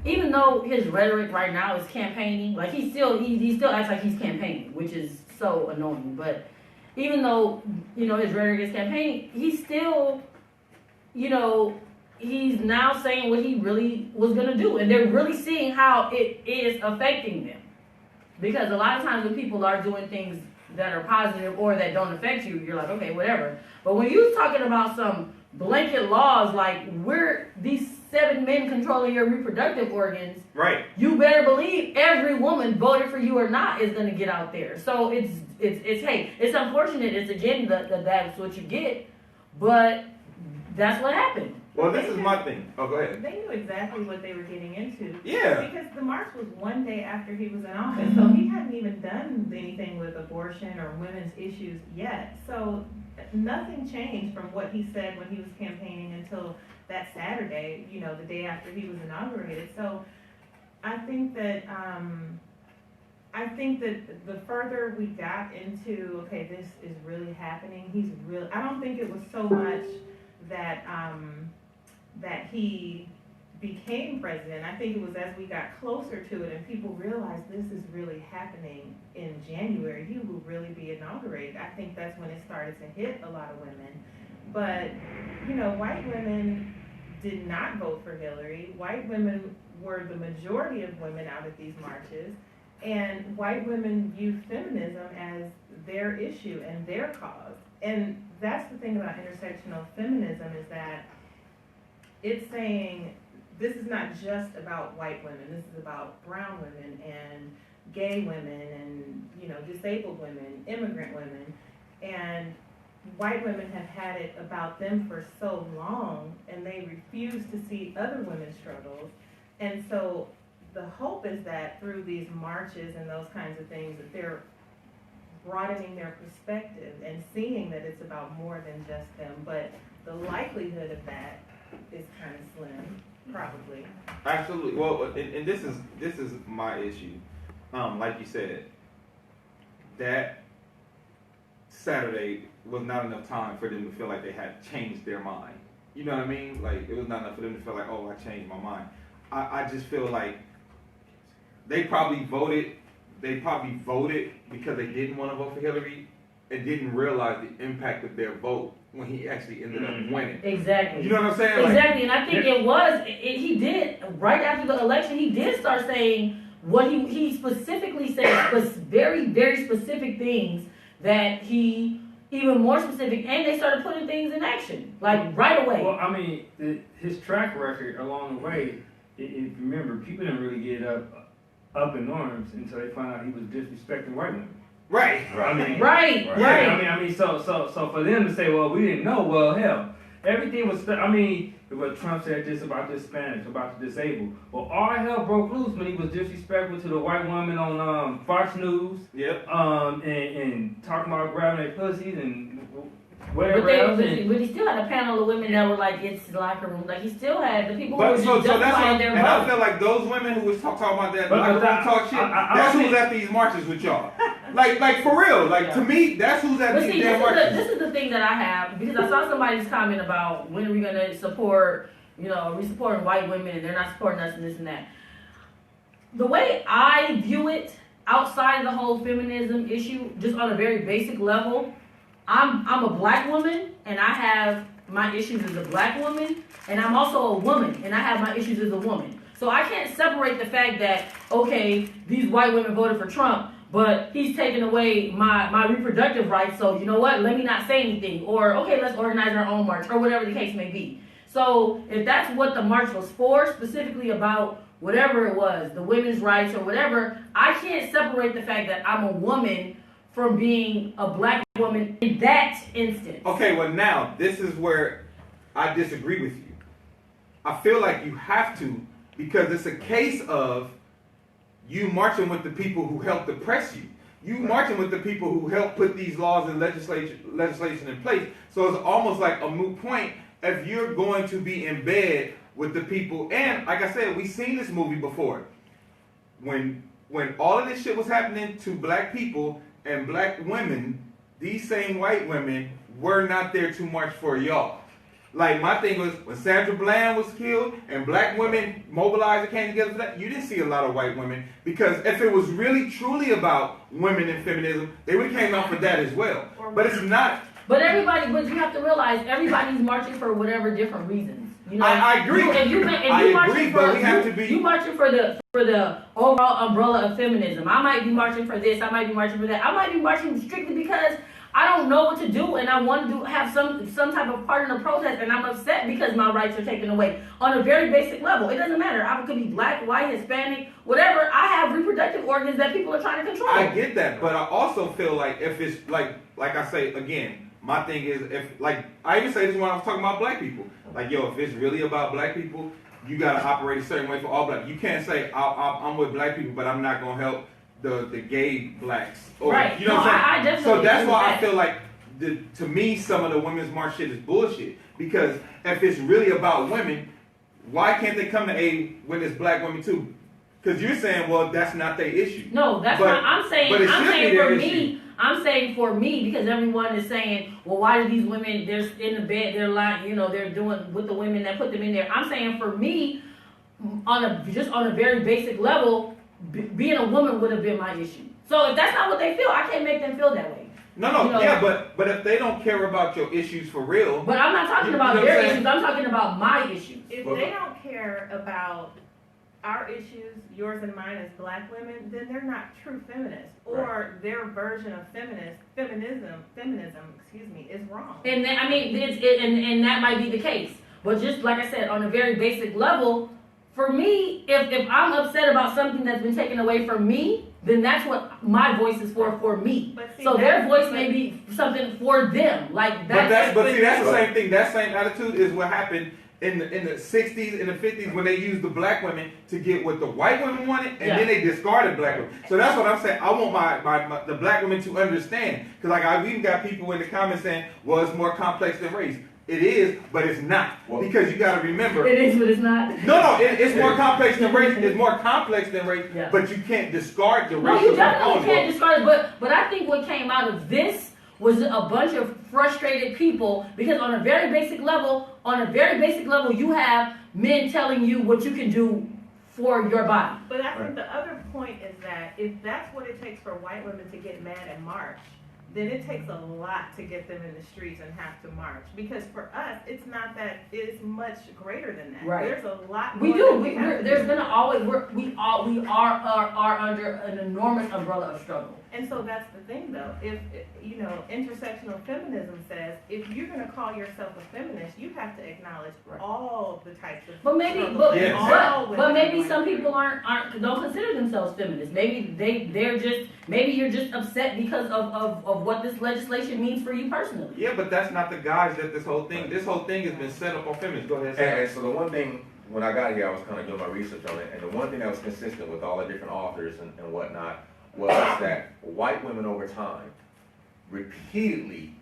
Even though his rhetoric right now is campaigning, like he still acts like he's campaigning, which is so annoying. But even though, his rhetoric is campaigning, he's still, he's now saying what he really was gonna do. And they're really seeing how it is affecting them. Because a lot of times when people are doing things that are positive or that don't affect you, you're like, okay, whatever. But when you're talking about some blanket laws like these 7 men controlling your reproductive organs, Right. you better believe every woman, voted for you or not, is going to get out there. So it's it's unfortunate. It's again that's what you get, but that's what happened. Well, this is my thing. Oh, go ahead. They knew exactly what they were getting into. Yeah. Because the march was 1 day after he was in office, so he hadn't even done anything with abortion or women's issues yet. So nothing changed from what he said when he was campaigning until that Saturday, the day after he was inaugurated. So I think that the further we got into, okay, this is really happening, I don't think it was so much that that he became president. I think it was as we got closer to it and people realized this is really happening in January, he will really be inaugurated. I think that's when it started to hit a lot of women. But, white women did not vote for Hillary. White women were the majority of women out at these marches. And white women view feminism as their issue and their cause. And that's the thing about intersectional feminism, is that it's saying this is not just about white women. This is about brown women and gay women and, disabled women, immigrant women. And white women have had it about them for so long, and they refuse to see other women's struggles. And so the hope is that through these marches and those kinds of things, that they're broadening their perspective and seeing that it's about more than just them. But the likelihood of that is kind of slim. probably. Absolutely. Well, and this is my issue. Like you said, that Saturday was not enough time for them to feel like they had changed their mind. You know what I mean? Like, it was not enough for them to feel like, oh, I changed my mind. I just feel like they probably voted because they didn't want to vote for Hillary and didn't realize the impact of their vote when he actually ended up winning. Exactly. You know what I'm saying? Exactly, and I think he did, right after the election, he did start saying what he specifically said was very, very specific things that he, even more specific, and they started putting things in action, like right away. Well, I mean, his track record along the way, if you remember, people didn't really get up in arms until they found out he was disrespecting white women. Right. I mean, Right. I mean, so for them to say, well, we didn't know, well, hell, everything was. I mean, what Trump said just about the Hispanics, about the disabled. Well, all hell broke loose when he was disrespectful to the white woman on Fox News. Yep. And talking about grabbing their pussies and whatever else. But he still had a panel of women that were like, it's locker room. Like, he still had the people who But were so just that's what, justifying their and I vote. feel like those women who was talking about that, But like, that- talk shit. I That's don't who's think- at these marches with y'all. Like for real. Like, to me, that's who's at But these see, damn marches. this is the thing that I have, because I saw somebody's comment about when are we going to support, are we supporting white women and they're not supporting us and this and that. The way I view it, outside of the whole feminism issue, just on a very basic level, I'm a black woman and I have my issues as a black woman, and I'm also a woman and I have my issues as a woman. So I can't separate the fact that, okay, these white women voted for Trump, but he's taking away my reproductive rights, so you know what, let me not say anything. Or, okay, let's organize our own march, or whatever the case may be. So if that's what the march was for, specifically about whatever it was, the women's rights or whatever, I can't separate the fact that I'm a woman from being a black woman in that instance. Okay, well now, this is where I disagree with you. I feel like you have to, because it's a case of you marching with the people who helped oppress you. You marching with the people who helped put these laws and legislation in place. So it's almost like a moot point if you're going to be in bed with the people. And like I said, we've seen this movie before. When all of this shit was happening to black people and black women, these same white women were not there to march for y'all. Like, my thing was, when Sandra Bland was killed and black women mobilized and came together for that, you didn't see a lot of white women. Because if it was really, truly about women and feminism, they would have came out for that as well. But it's not. But you have to realize, everybody's marching for whatever different reasons. I agree. I agree, but we have to be. You marching for the overall umbrella of feminism. I might be marching for this. I might be marching for that. I might be marching strictly because I don't know what to do, and I want to have some type of part in the protest, and I'm upset because my rights are taken away on a very basic level. It doesn't matter. I could be black, white, Hispanic, whatever. I have reproductive organs that people are trying to control. I get that, but I also feel like if it's like I say again, my thing is, if, like, I even say this when I was talking about black people. Like, yo, if it's really about black people, you gotta operate a certain way for all black. You can't say I'm with black people, but I'm not gonna help the gay blacks. Or, right. You know what I'm saying? I definitely So that's agree why with I feel like to me some of the women's march shit is bullshit. Because if it's really about women, why can't they come to aid when it's black women too? Because you're saying, well, that's not their issue. No, that's But- not. I'm saying but it should be for their me. issue. I'm saying for me, because everyone is saying, well, why do these women? They're in the bed. They're lying. They're doing with the women that put them in there. I'm saying for me, on a very basic level, being a woman would have been my issue. So if that's not what they feel, I can't make them feel that way. No, yeah, but if they don't care about your issues for real. But I'm not talking about know their what I'm issues. I'm talking about my issues. If Well, they don't care about our issues, yours and mine as black women, then they're not true feminists. Or their version of feminism, is wrong. And then, and that might be the case. But just like I said, on a very basic level, for me, if I'm upset about something that's been taken away from me, then that's what my voice is for me. But see, So their voice but- may be something for them. Like But that's see, that's the same thing. That same attitude is what happened in the 60s and the 50s when they used the black women to get what the white women wanted, and then they discarded black women. So that's what I'm saying. I want the black women to understand, because like I've even got people in the comments saying, well, it's more complex than race. It is, but it's not. Because you gotta remember. It is, but it's not. No, it's more complex than race. It's more complex than race, Yeah. but you can't discard the No, racial you definitely component. can't discard it. But I think what came out of this was a bunch of frustrated people because on a very basic level, you have men telling you what you can do for your body. But I think the other point is that if that's what it takes for white women to get mad and march, then it takes a lot to get them in the streets and have to march. Because for us, it's not that, it's much greater than that. Right. There's a lot We more do. that have to There's do. gonna always we are under an enormous umbrella of struggle. And so that's the thing though, if, you know, intersectional feminism says, if you're gonna call yourself a feminist, you have to acknowledge all the types of But maybe, struggles but, that Yes. all but women maybe are some going people through. don't consider themselves feminists. Maybe they're just maybe you're just upset because of what this legislation means for you personally. Yeah, but that's not the guise that this whole thing has been set up on feminists. Go ahead, Sam. And so the one thing, when I got here, I was kind of doing my research on it, and the one thing that was consistent with all the different authors and whatnot was that white women over time repeatedly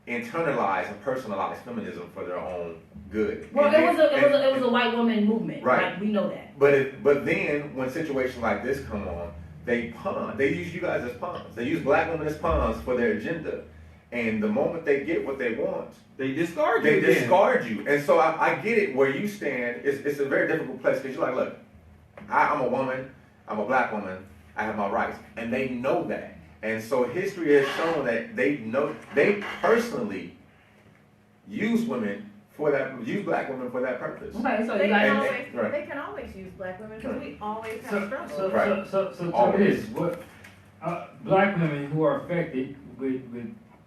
internalize and personalize feminism for their own good. Well, And it was a white woman movement. Right. Like, we know that. But then when situations like this come on, they use you guys as pawns. They use black women as pawns for their agenda. And the moment they get what they want, They discard you. they then. discard you. And so I get it where you stand. It's a very difficult place because you're like, look, I'm a woman, I'm a black woman, I have my rights. And they know that. And so history has shown that they personally use black women for that purpose. Okay, so They you can, guys. always, right. they can always use black women because we always have So, struggles. so, Right. so tell me this, what, black women who are affected with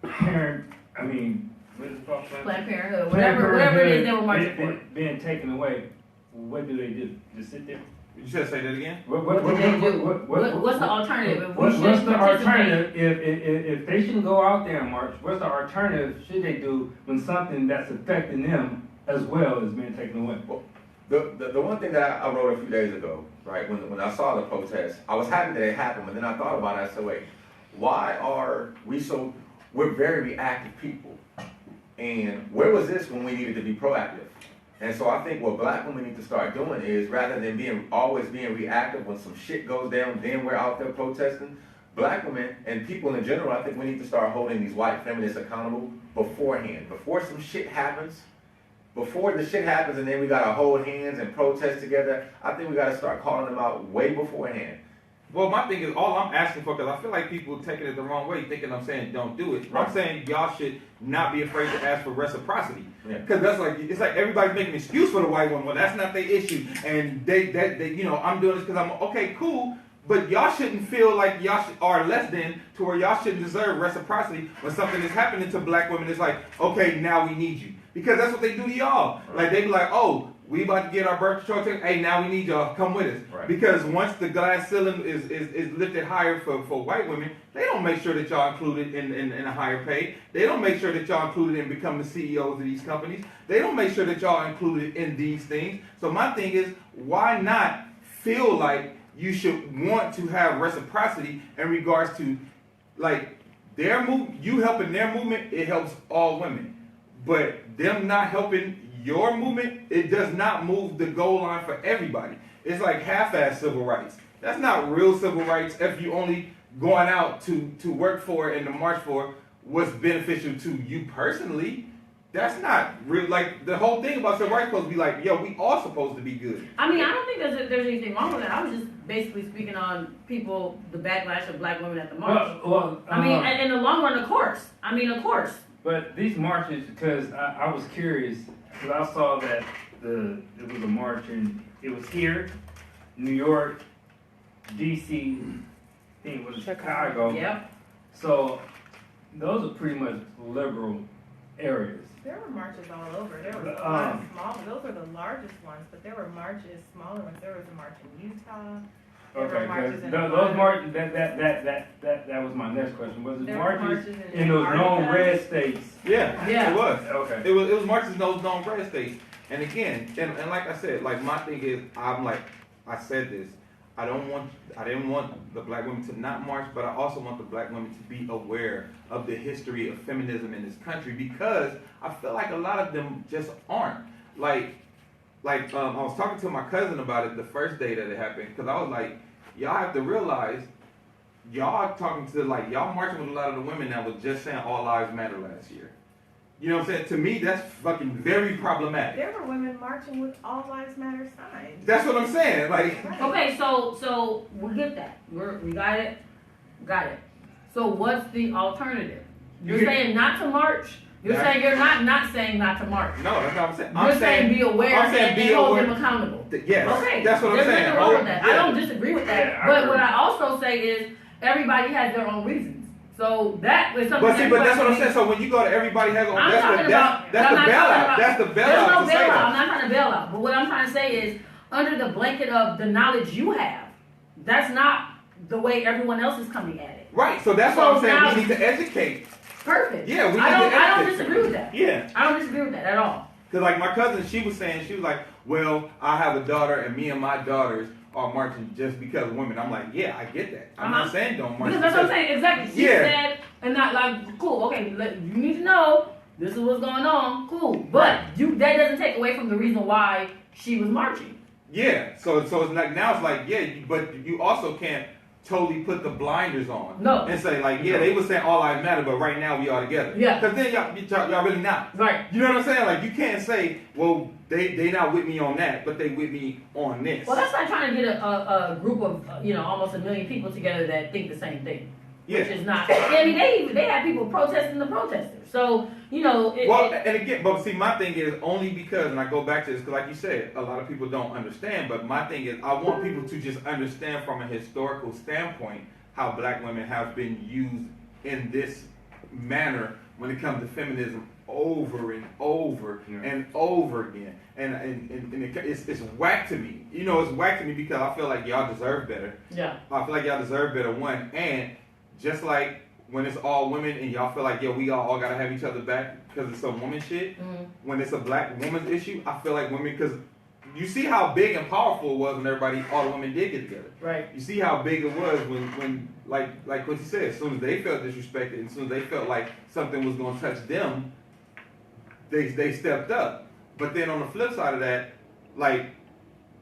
parent, I mean, what is it called? Planned Parenthood, Planned whatever it is Parenthood they were marching for. being taken away, what do they do? Just sit there? You should say that again. What do they do? What's the alternative? If we What's shouldn't the participate- alternative, if they shouldn't go out there and march, what's the alternative should they do when something that's affecting them as well is being taken away? The one thing that I wrote a few days ago, right, when I saw the protest, I was happy that it happened, but then I thought about it, I said, wait, why are we're very reactive people. And where was this when we needed to be proactive? And so I think what black women need to start doing is, rather than always being reactive when some shit goes down, then we're out there protesting, black women and people in general, I think we need to start holding these white feminists accountable beforehand. Before some shit happens, before the shit happens and then we gotta hold hands and protest together, I think we gotta start calling them out way beforehand. Well, my thing is, all I'm asking for, because I feel like people taking it the wrong way, thinking I'm saying don't do it. Right. I'm saying y'all should not be afraid to ask for reciprocity. Yeah. Because that's like, it's like everybody's making an excuse for the white woman. Well, that's not their issue. And they you know, I'm doing this because I'm, okay, cool. But y'all shouldn't feel like y'all are less than to where y'all shouldn't deserve reciprocity when something is happening to black women. It's like, okay, now we need you. Because that's what they do to y'all. Right. Like, they be like, oh, we about to get our birth control check. Hey, now we need y'all. Come with us. Right. Because once the glass ceiling is lifted higher for white women, they don't make sure that y'all included in a higher pay. They don't make sure that y'all included in becoming the CEOs of these companies. They don't make sure that y'all included in these things. So my thing is, why not feel like you should want to have reciprocity in regards to, like, you helping their movement, it helps all women. But them not helping your movement, it does not move the goal line for everybody. It's like half-ass civil rights. That's not real civil rights if you only going out to work for and to march for what's beneficial to you personally. That's not real. Like, the whole thing about civil rights supposed to be like, yo, we all supposed to be good. I mean, I don't think there's anything wrong with that. I was just basically speaking on the backlash of black women at the march. I mean, in the long run, of course. Of course. But these marches, because I was curious, because I saw that it was a march and it was here, New York, DC, I think it was Chicago. Yep. So those are pretty much liberal areas. There were marches all over. There was a lot of small. Those are the largest ones, but there were marches, smaller ones. There was a march in Utah. There were Okay, marches in those Nevada. marches, that was my next question. Was it There were marches marches in those known Antarctica. red states? Yeah, Yeah. it was. Okay. It was marches in those known red states. And again, and like I said, like, my thing is, I said this, I didn't want the black women to not march, but I also want the black women to be aware of the history of feminism in this country, because I feel like a lot of them just aren't. Like I was talking to my cousin about it the first day that it happened, because I was like, y'all have to realize, y'all talking to, like, y'all marching with a lot of the women that was just saying all lives matter last year. You know what I'm saying? To me, that's fucking very problematic. There were women marching with all lives matter signs. That's what I'm saying. Like, Right. Okay, so we get that. We got it. Got it. So what's the alternative? You're You- saying not to march. You're That- saying you're not saying not to march. no, that's not what I'm saying. You're saying be aware I'm saying and be hold aware. them accountable. Yes, Okay, that's what I'm there's saying. nothing wrong with that. I Yeah. don't disagree with that. Yeah, I but agree. what I also say is everybody has their own reasons. So that is something. But see, but that's what I'm everybody- saying. So when you go to everybody has, I'm that's talking the about. that's I'm the not talking bailout. about- That's the There's bailout no to say bailout. I'm that. not trying to bail out. But what I'm trying to say is, under the blanket of the knowledge you have, that's not the way everyone else is coming at it. Right. So that's So what I'm saying. now- We need to educate. Perfect. Yeah, we need I to don't educate. disagree with that. Yeah. I don't disagree with that at all. Cause like my cousin, she was saying, she was like, well, I have a daughter and me and my daughters are marching just because of women. I'm like, yeah, I get that. I'm not saying don't march. Because that's what I'm saying. Exactly. She Yeah. said, and not like, cool, okay, you need to know this is what's going on. Cool. But that doesn't take away from the reason why she was marching. Yeah. So it's like, now it's like, yeah, but you also can't totally put the blinders on. No. And say like, yeah, they were saying all lives matter, but right now we all together. Yeah. Cause then y'all really not. Right. You know what I'm saying? Like, you can't say, well, they not with me on that, but they with me on this. Well, that's like trying to get a group of, almost 1 million people together that think the same thing. Yeah. Which is not. I mean, they have people protesting the protesters. So, And again, but see, my thing is only because, and I go back to this, because like you said, a lot of people don't understand, but my thing is I want people to just understand from a historical standpoint how black women have been used in this manner when it comes to feminism over and over and over again. And it's whack to me. It's whack to me because I feel like y'all deserve better. Yeah. I feel like y'all deserve better, one. And just like when it's all women and y'all feel like, yo, we all gotta have each other back because it's some woman shit. Mm-hmm. When it's a black woman's issue, I feel like women, because you see how big and powerful it was when all the women did get together. Right. You see how big it was when like what you said, as soon as they felt disrespected and as soon as they felt like something was gonna touch them, they stepped up. But then on the flip side of that, like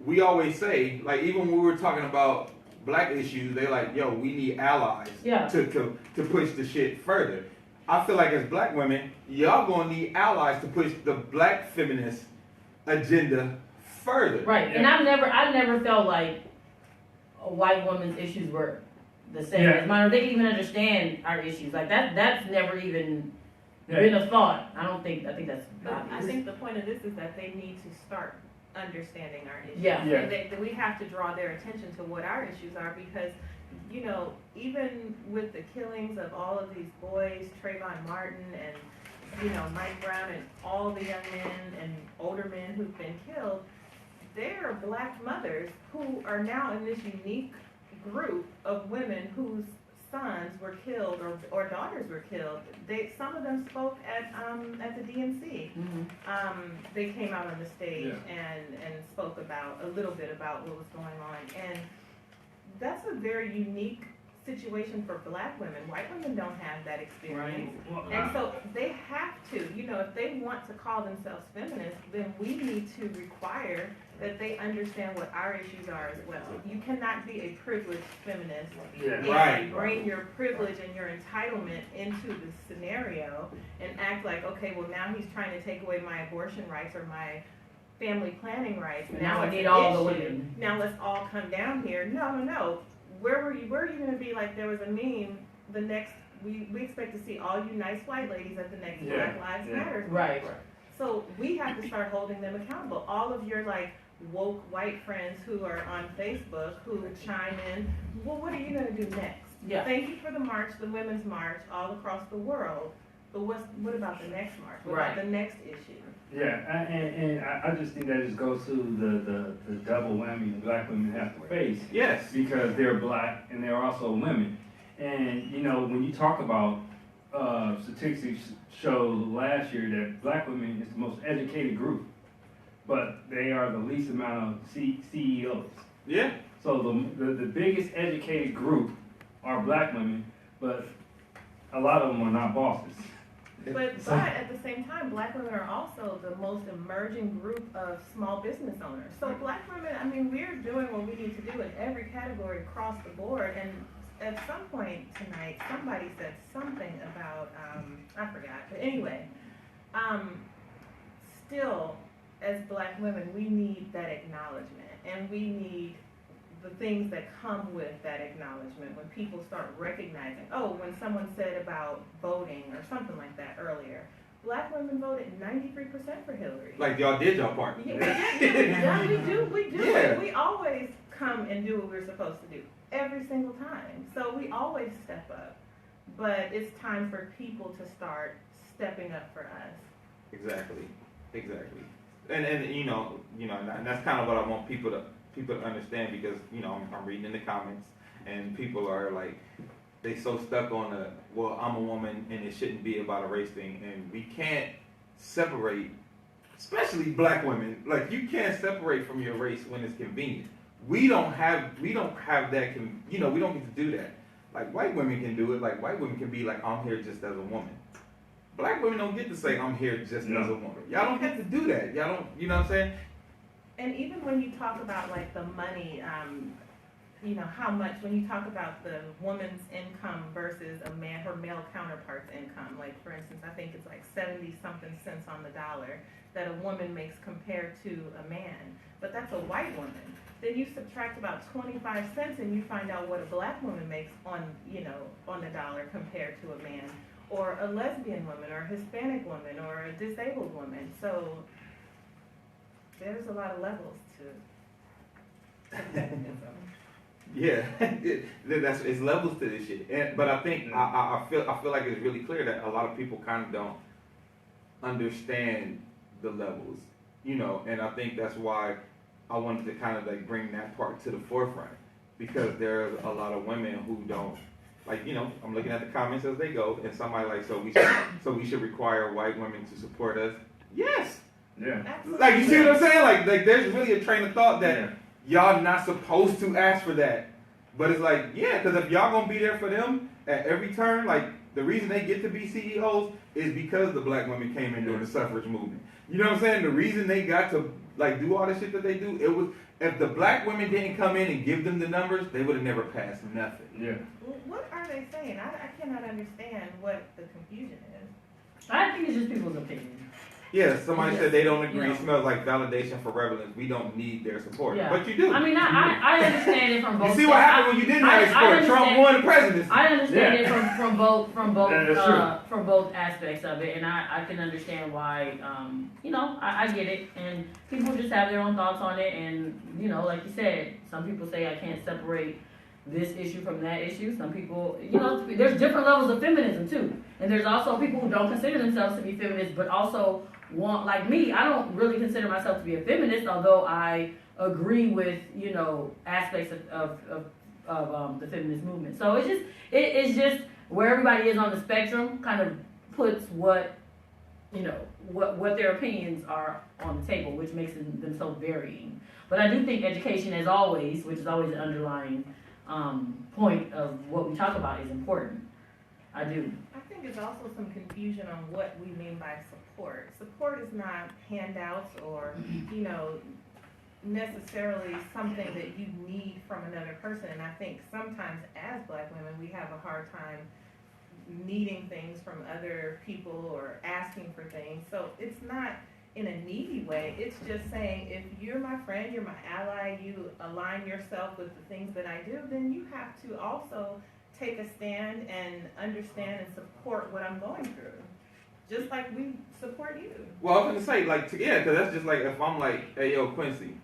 we always say, like even when we were talking about black issues, they like, yo, we need allies to push the shit further. I feel like as black women, y'all gonna need allies to push the black feminist agenda further. Right. And I've never felt like a white woman's issues were the same as mine. Or they can even understand our issues. Like that's never even been a thought. I think that's But I obvious. think the point of this is that they need to start understanding our issues. Yeah. Yeah. And that we have to draw their attention to what our issues are because, even with the killings of all of these boys, Trayvon Martin and, Mike Brown and all the young men and older men who've been killed, there are black mothers who are now in this unique group of women whose sons were killed or daughters were killed. Some of them spoke at the DNC. Mm-hmm. They came out on the stage Yeah. and spoke a little bit about what was going on. And that's a very unique situation for black women. White women don't have that experience. Well, And so they have to, if they want to call themselves feminists, then we need to require that they understand what our issues are as well. You cannot be a privileged feminist and Right. bring your privilege and your entitlement into the scenario and act like, okay, well now he's trying to take away my abortion rights or my family planning rights. Now I it's need an all the issue. women. Now let's all come down here. No. Where were you going to be like there was a meme the next, we expect to see all you nice white ladies at the next Black Lives Matter. Right. So we have to start holding them accountable. All of your woke white friends who are on Facebook who chime in, well, what are you going to do next? Yeah. Thank you for the march, the women's march all across the world. But what about the next march? What about the next issue? Yeah, and I just think that just goes to the double whammy the black women have to face. Yes. Because they're black and they're also women. And, when you talk about statistics show last year that black women is the most educated group, but they are the least amount of CEOs. Yeah. So the biggest educated group are black women, but a lot of them are not bosses. But at the same time, black women are also the most emerging group of small business owners. So black women, I mean, we're doing what we need to do in every category across the board. And at some point tonight, somebody said something about, I forgot, but anyway, still, as black women, we need that acknowledgement, and we need the things that come with that acknowledgement when people start recognizing, oh, when someone said about voting or something like that earlier, black women voted 93% for Hillary. Like y'all did y'all part. Yeah, we do. Yeah. We always come and do what we're supposed to do every single time. So we always step up. But it's time for people to start stepping up for us. Exactly. And you know, and that's kind of what I want people to understand, because I'm reading in the comments and people are like, they so stuck on the, well, I'm a woman and it shouldn't be about a race thing, and we can't separate, especially black women. Like, you can't separate from your race when it's convenient. We don't have that. We don't get to do that. Like, white women can do it. Like, white women can be like, I'm here just as a woman. Black women don't get to say, I'm here just as a woman. Y'all don't get to do that. Y'all don't, you know what I'm saying? And even when you talk about like the money, how much, when you talk about the woman's income versus her male counterpart's income, like for instance, I think it's like 70 something cents on the dollar that a woman makes compared to a man, but that's a white woman. Then you subtract about 25 cents and you find out what a black woman makes on the dollar compared to a man, or a lesbian woman, or a Hispanic woman, or a disabled woman. So there's a lot of levels to feminism. Yeah, it's levels to this shit. But I think I feel like it's really clear that a lot of people kind of don't understand the levels, and I think that's why I wanted to kind of like bring that part to the forefront, because there's a lot of women who don't, like, I'm looking at the comments as they go, and somebody like, so we should require white women to support us. Yes. Yeah. Absolutely. Like, you see what I'm saying? Like there's really a train of thought that y'all not supposed to ask for that. But it's like, yeah, because if y'all gonna be there for them at every turn, like, the reason they get to be CEOs is because the black women came in during the suffrage movement. You know what I'm saying? The reason they got to, like, do all the shit that they do, it was, if the black women didn't come in and give them the numbers, they would have never passed nothing. Yeah. What are they saying? I cannot understand what the confusion is. I think it's just people's opinion. Yeah, somebody said they don't agree. You know. It smells like validation for relevance. We don't need their support. Yeah. But you do. I mean, I understand it from both. You see what happened when you didn't have their support? Trump won the presidency. I understand it from both That's both aspects of it, and I can understand why. I get it, and people just have their own thoughts on it, and like you said, some people say I can't separate this issue from that issue. Some people, there's different levels of feminism too, and there's also people who don't consider themselves to be feminists, but also want, like me, I don't really consider myself to be a feminist, although I agree with aspects of the feminist movement. So it's just where everybody is on the spectrum kind of puts what their opinions are on the table, which makes them so varying. But I do think education, as always, which is always an underlying point of what we talk about, is important. I do. I think there's also some confusion on what we mean by support. Support is not handouts or, necessarily something that you need from another person. And I think sometimes as black women, we have a hard time needing things from other people or asking for things. So it's not in a needy way. It's just saying, if you're my friend, you're my ally, you align yourself with the things that I do, then you have to also take a stand and understand and support what I'm going through. Just like we support you. Well, I was gonna say, because that's just like if I'm like, hey, yo, Quincy,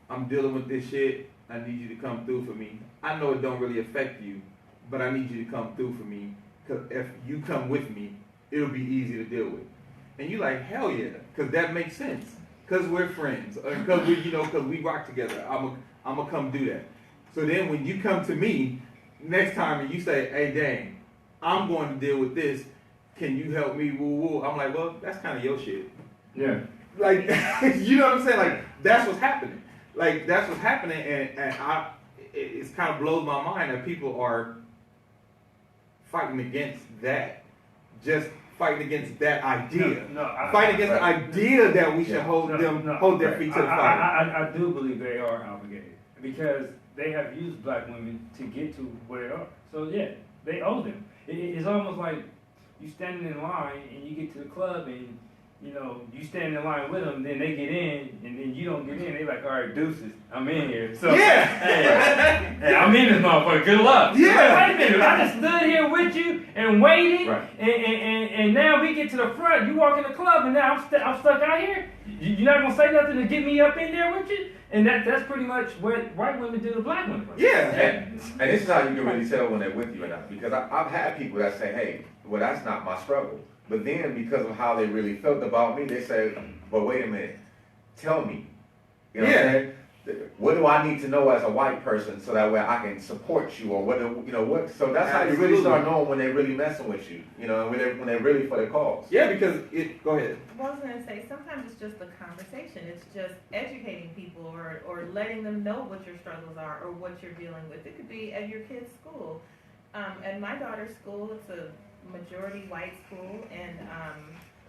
I'm dealing with this shit. I need you to come through for me. I know it don't really affect you, but I need you to come through for me, because if you come with me, it'll be easy to deal with. And you like, hell yeah, because that makes sense. Because we're friends, because we rock together. I'm gonna come do that. So then when you come to me next time and you say, hey, dang, I'm going to deal with this. Can you help me? Woo woo. I'm like, well, that's kind of your shit. Yeah. Like, you know what I'm saying? Like, that's what's happening. Like that's what's happening, and it's kind of blows my mind that people are fighting against that, just fighting against that idea, fighting against the idea that we should hold their feet to the fire. I do believe they are obligated because they have used black women to get to where they are. So yeah, they owe them. It's almost like you standing in line and you get to the club and you know you stand in line with them, then they get in and then you don't get in. They like, all right, deuces, I'm in here. So Yeah. hey, I'm in this motherfucker. Good luck. Yeah. Wait a minute, I just stood here with you and waited, Right. and now we get to the front. You walk in the club and now I'm stuck out here. You're not gonna say nothing to get me up in there with you. And that's pretty much what white women do to black women. Yeah. And this is how you can really tell when they're with you or not. Because I've had people that say, hey, well, that's not my struggle. But then because of how they really felt about me, they say, but wait a minute, tell me. You know what I'm saying? What do I need to know as a white person so that way I can support you, or what? So that's how you really start knowing when they're really messing with you, you know, when they're really for their cause. Yeah, because go ahead. Well, I was going to say, sometimes it's just a conversation. It's just educating people or letting them know what your struggles are or what you're dealing with. It could be at your kid's school. At my daughter's school, it's a majority white school, and,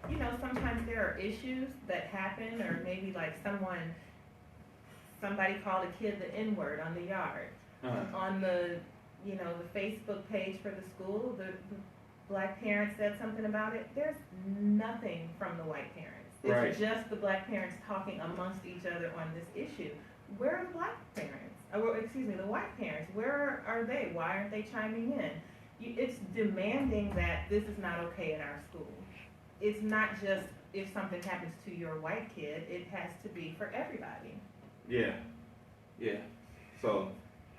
you know, sometimes there are issues that happen, or maybe like somebody called a kid the N-word on the yard. On the, you know, the Facebook page for the school, the black parents said something about it. There's nothing from the white parents. It's just the black parents talking amongst each other on this issue. Where are the black parents? The white parents. Where are they? Why aren't they chiming in? It's demanding that this is not okay at our school. It's not just if something happens to your white kid. It has to be for everybody. Yeah. So,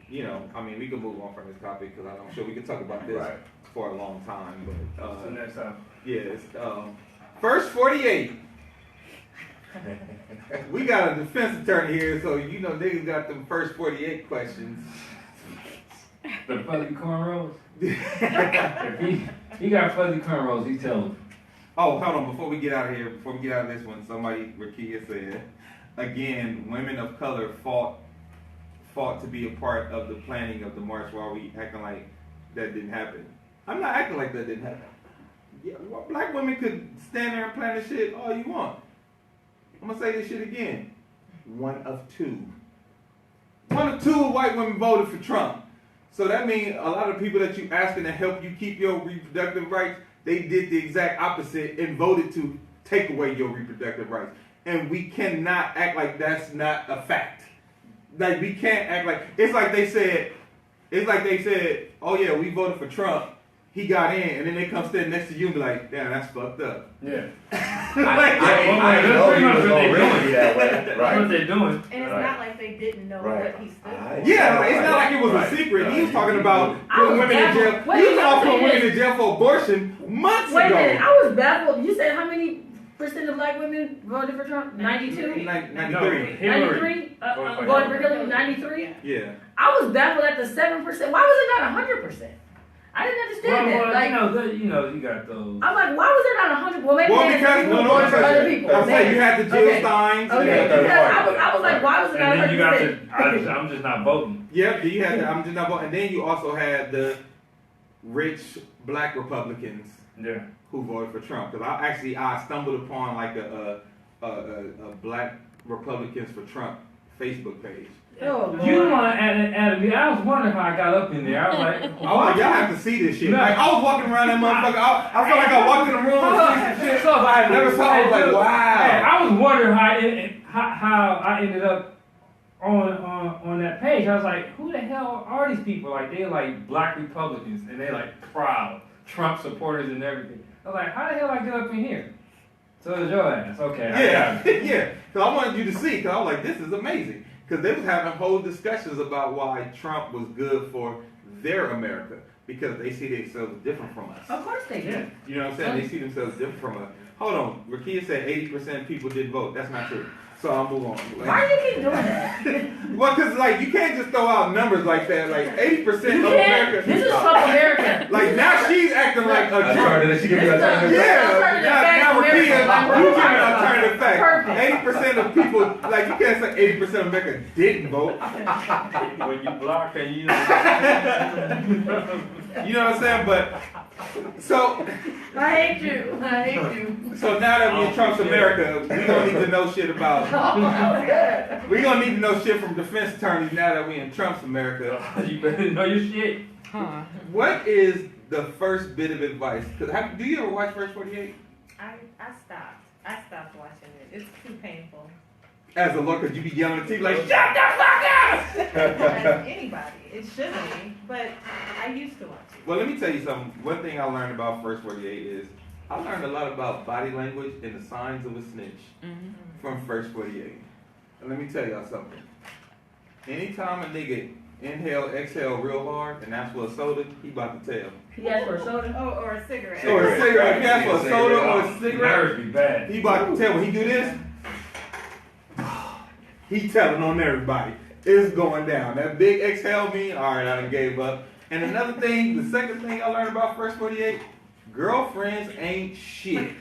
you know, I mean, we can move on from this topic because I'm sure we can talk about this for a long time. But So next time. yes, first 48. We got a defense attorney here, so you know niggas got them first 48 questions. The fuzzy cornrows. If he got fuzzy cornrows, he tell him. Oh, hold on, before we get out of this one, Rakia said, again, women of color fought to be a part of the planning of the march while we acting like that didn't happen. I'm not acting like that didn't happen. Yeah, well, black women could stand there and plan this shit all you want. I'm gonna say this shit again. One of two white women voted for Trump. So that means a lot of people that you asking to help you keep your reproductive rights, they did the exact opposite and voted to take away your reproductive rights. And we cannot act like that's not a fact. Like we can't act like it's like they said, oh yeah, we voted for Trump. He got in, and then they come stand next to you and be like, damn, that's fucked up. Yeah. I know you was gonna really be that way. That's what they're doing. And it's not like they didn't know what he stood for. Yeah, it's not like it was a secret. He was talking about putting women in jail. He was talking about women in jail for abortion months ago. Wait a minute, I was baffled. You said how many percent of black women voted for Trump? 92? 93. 93? Voted for Hillary? 93? Yeah. I was baffled at the 7%. Why was it not 100%? I didn't understand that. Like, you got those. I'm like, why was it not 100? Well, maybe because people voted for other people. I say you had the Jill Steins. Okay, because I was like, why was it not 100%? And then you got the, I'm just not voting. Yep, you had the, I'm just not voting. And then you also had the rich black Republicans who voted for Trump. Because I stumbled upon like a black Republicans for Trump Facebook page. Oh, you the one added me. I was wondering how I got up in there. I was like, y'all have to see this shit. No. Like, I was walking around that motherfucker. I felt like I walked in the room and see some shit. So I never saw it. I was like, wow. Hey, I was wondering how I ended up on that page. I was like, who the hell are these people? Like, they're like black Republicans and they're like proud Trump supporters and everything. I was like, how the hell I get up in here? So it was your ass. Okay. Yeah. Because I wanted you to see. Because I was like, this is amazing. Because they was having whole discussions about why Trump was good for their America. Because they see themselves different from us. of course they do. You know what I'm saying? They see themselves different from us. Hold on. Rakia said 80% of people didn't vote. That's not true. So I'll move on. Why do you keep doing that? Well, cause like you can't just throw out numbers like that. Like 80% of You can't. America. This is Trump America. Like now she's acting like a Attorney, she give me This is alternative. Yeah, now we're America. kidding. Like, You we're giving an talking alternative fact. Perfect. 80% of people, like you can't say 80% of America didn't vote. When you block and you You know what I'm saying? But so I hate you. I hate you. now that we in Trump's America, we gonna need to know shit about. We gonna need to know shit from defense attorneys now that we in Trump's America. you better know your shit. What is the first bit of advice? Cause do you ever watch First 48? I stopped. I stopped watching it. It's too painful. As a lawyer, cause you be yelling at TV like, shut the fuck up! As anybody, it should be, but I used to watch it. Well, let me tell you something. One thing I learned about First 48 is I learned a lot about body language and the signs of a snitch from First 48. And let me tell y'all something. Anytime a nigga inhale, exhale real hard and ask for a soda, he about to tell. He asked for a soda. Oh, or a cigarette. Or a cigarette. If he ask for a soda or a cigarette, Nerves be bad. he about to tell. When he do this, he telling on everybody. It's going down. That big exhale mean, all right, I done gave up. And another thing, the second thing I learned about First 48, girlfriends ain't shit.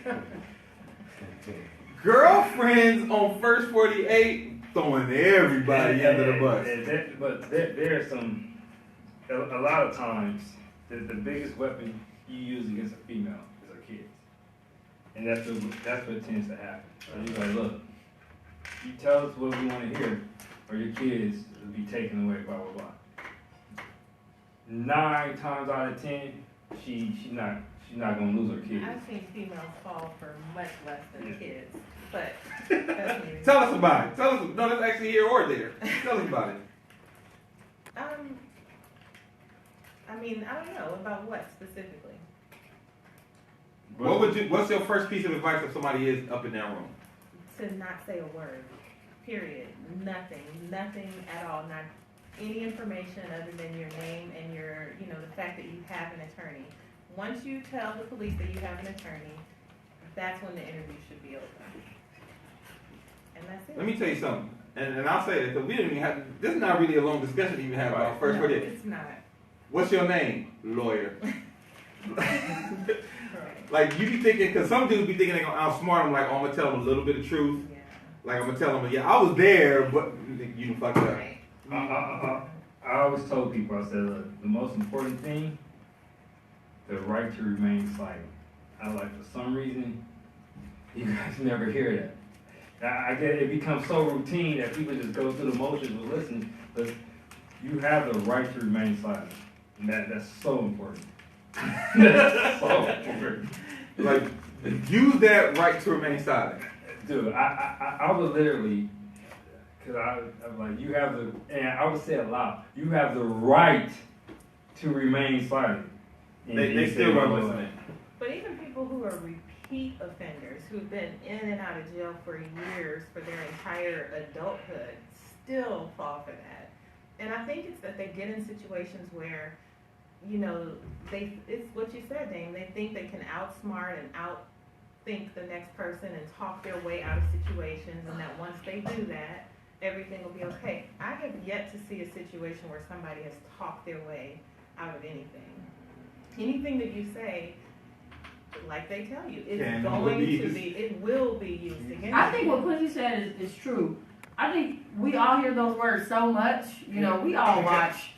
Girlfriends on First 48 throwing everybody under the bus. But there's a lot of times, the biggest weapon you use against a female is a kid. And that's what tends to happen. So you're like, look, you tell us what we want to hear, or your kids will be taken away, blah, blah, blah. 9 times out of 10, she's not gonna lose her kids. I've seen females fall for much less than kids, but that's me. Tell us about it. Tell us. No, that's actually here or there. Tell us about it. I mean, I don't know about what specifically. What's your first piece of advice if somebody is up in that room? To not say a word. Period. Nothing at all. Not any information other than your name and your, the fact that you have an attorney. Once you tell the police that you have an attorney, that's when the interview should be over. And that's it. Let me tell you something, and I'll say it because we didn't even have. This is not really a long discussion to even have about First 48. It's not. What's your name? Lawyer. Correct. Like you be thinking, because some dudes be thinking they're gonna outsmart them. Like, oh, I'm gonna tell them a little bit of truth. Yeah. Like I'm gonna tell them, yeah, I was there, but you done fucked up. Right. I always told people, I said, look, the most important thing, the right to remain silent. I like, for some reason, you guys never hear that. I get it becomes so routine that people just go through the motions of listening, but you have the right to remain silent. And that's so important. That's so important. Like, use that right to remain silent. Dude, I would literally, because I'm like, you have the, and I would say it loud, you have the right to remain silent. And They still weren't listening. But even people who are repeat offenders, who've been in and out of jail for years for their entire adulthood, still fall for that. And I think it's that they get in situations where, it's what you said, Dame, they think they can outsmart and outthink the next person and talk their way out of situations, and that once they do that, everything will be okay. I have yet to see a situation where somebody has talked their way out of anything. Anything that you say, like they tell you, it will be used against you. I think what Quincy said is true. I think we all hear those words so much. We all watch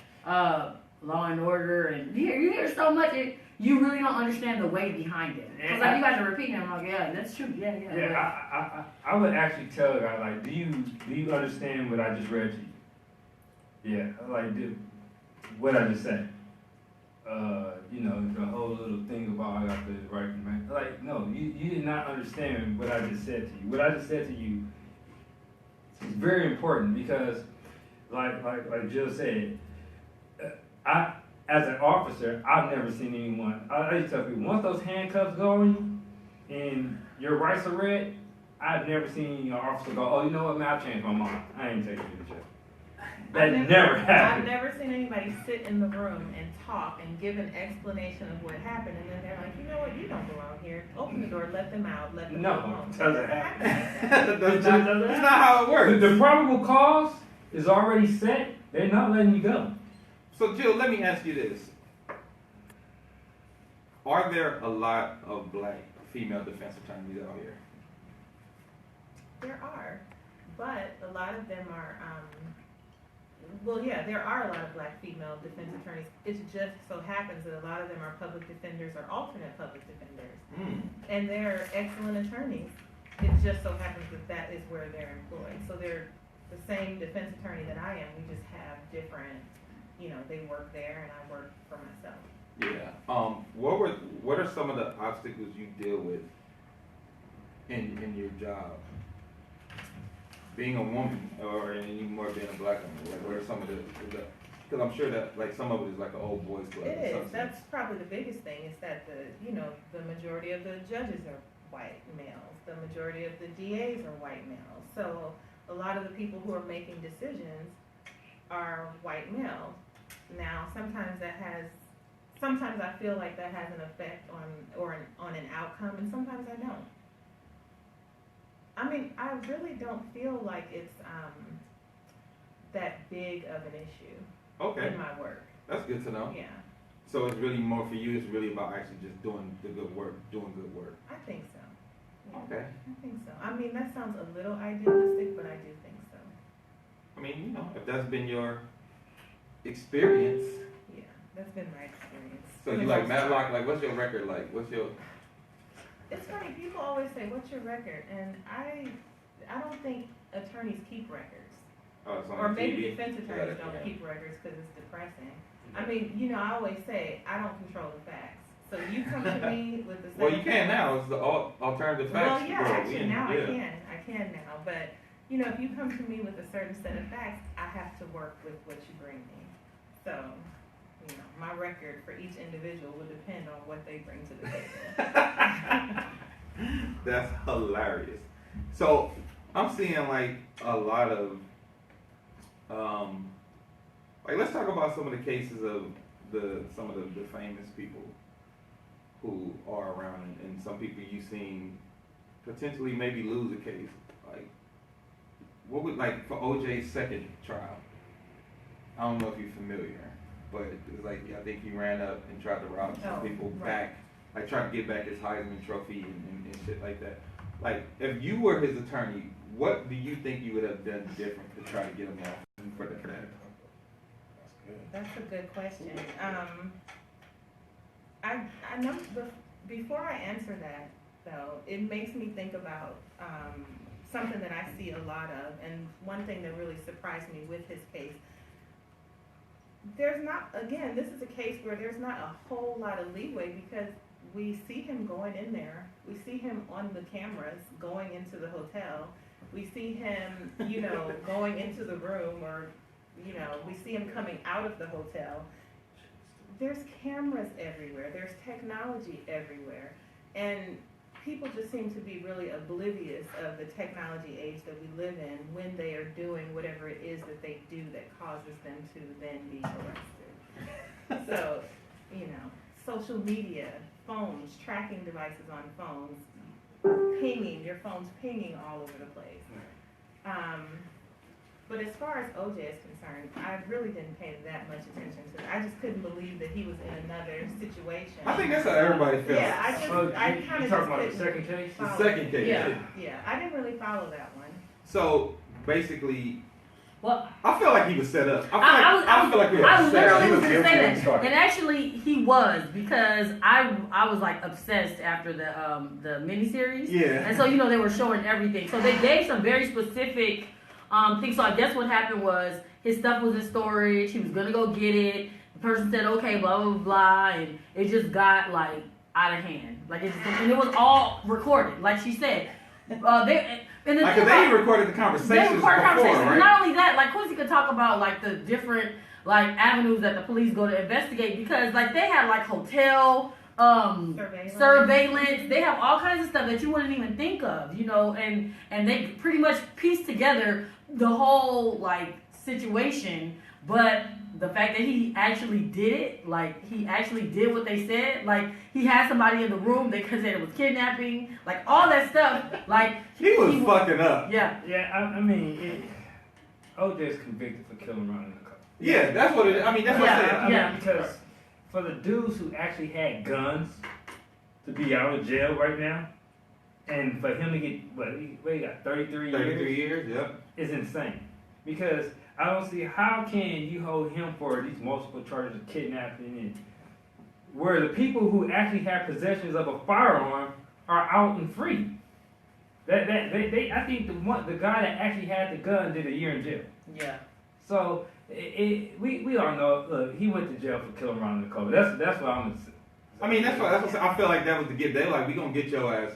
Law and Order, and you hear so much, you really don't understand the weight behind it. Because you guys are repeating it, I'm like, yeah, that's true. Yeah. Yeah, I would actually tell a guy, like, do you understand what I just read to you? Yeah, like, what I just said. The whole little thing about I got the right to remain. Like, no, you did not understand what I just said to you. What I just said to you is very important because, like Jill said, as an officer, I've never seen anyone. I used to tell people, once those handcuffs go on you and your rights are read, I've never seen an officer go, oh, you know what, man, I changed my mind. I ain't taking you to jail. That never happened. I've never seen anybody sit in the room and talk and give an explanation of what happened, and then they're like, you know what, you don't belong here. Open the door, let them out, let them go home. No, it doesn't happen. That's not how it works. The probable cause is already set, they're not letting you go. So Jill, let me ask you this. Are there a lot of black female defense attorneys out here? There are, but a lot of them are, well, yeah, there are a lot of black female defense attorneys. It just so happens that a lot of them are public defenders or alternate public defenders. And they're excellent attorneys. It just so happens that that is where they're employed. So they're the same defense attorney that I am. We just have different, you know, they work there and I work for myself. Yeah. What are some of the obstacles you deal with in your job? Being a woman, or even more being a black woman, like what are some of the because I'm sure that like some of it is like an old boys club. It or is. something. That's probably the biggest thing is that the majority of the judges are white males. The majority of the DAs are white males. So a lot of the people who are making decisions are white males. Now, sometimes I feel like that has an effect on an outcome, and sometimes I don't. I mean, I really don't feel like it's that big of an issue Okay, in my work. that's good to know. Yeah, So it's really more for you. It's really about actually just doing the good work, doing good work. I think so. Yeah, Okay. I think so. I mean, that sounds a little idealistic, but I do think so. I mean, you know, if that's been your experience. Yeah, that's been my experience. So For you the like most part. Matlock? Like, what's your record like? What's your? It's funny, people always say, what's your record? And I don't think attorneys keep records. Oh, it's on Or TV? maybe defense attorneys Yeah. don't keep records because it's depressing. I mean, you know, I always say, I don't control the facts. So you come to me with the same. Well, you can now. It's the alternative facts. Well, yeah, world. actually now Yeah. I can now. But, you know, if you come to me with a certain set of facts, I have to work with what you bring me. So, you know, my record for each individual will depend on what they bring to the table. That's hilarious. So I'm seeing like a lot of, like let's talk about some of the cases of some of the famous people who are around, and some people you've seen potentially maybe lose a case. Like, what would like for OJ's second trial? I don't know if you're familiar, but it's like I think he ran up and tried to rob some people right. back. Like trying to get back his Heisman Trophy and shit like that. Like, if you were his attorney, what do you think you would have done different to try to get him off for that? That's a good question. I know before I answer that though, it makes me think about something that I see a lot of, and one thing that really surprised me with his case. There's not, again, this is a case where there's not a whole lot of leeway because we see him going in there. We see him on the cameras going into the hotel. We see him, you know, going into the room, or, you know, we see him coming out of the hotel. There's cameras everywhere. There's technology everywhere. And people just seem to be really oblivious of the technology age that we live in when they are doing whatever it is that they do that causes them to then be arrested. So, you know, social media, phones, tracking devices on phones, pinging, your phone's pinging all over the place. But as far as OJ is concerned, I really didn't pay that much attention to it. I just couldn't believe that he was in another situation. I think that's how everybody feels. Yeah, I kind of you talking about the just second couldn't case? The follow second it. case. Yeah, I didn't really follow that one. So basically, Well, I feel like he was set up. I feel like we I had set up. literally He was was gonna guilty say when he that, started. and actually he was, because I was like obsessed after the miniseries. Yeah. And so, you know, they were showing everything. So they gave some very specific things. So I guess what happened was his stuff was in storage. He was gonna go get it. The person said, okay, blah, blah, blah. And it just got like out of hand. Like and it was all recorded. Like she said. And the Like, thing they about- recorded the conversations they recorded before, conversations. right? Not only that, like Quincy could talk about like the different like avenues that the police go to investigate, because like they had like hotel surveillance. They have all kinds of stuff that you wouldn't even think of, you know, and they pretty much pieced together the whole like situation. But the fact that he actually did it, like he actually did what they said, like he had somebody in the room, they said it was kidnapping, like all that stuff, like He was fucking up. yeah. Yeah, I mean, OJ's convicted for killing Ron in the car. Yeah, that's what it. I mean, that's what I said. Yeah. Because for the dudes who actually had guns to be out of jail right now, and for him to get he got 33 years. 33 years. Yep. Is insane. Because I don't see how can you hold him for these multiple charges of kidnapping and where the people who actually have possessions of a firearm are out and free. I think the guy that actually had the gun did a year in jail. Yeah. So we all know. Look, he went to jail for killing Ron Nicole. That's what I'm gonna say. I mean, that's what I feel like that was the get. They like we gonna get your ass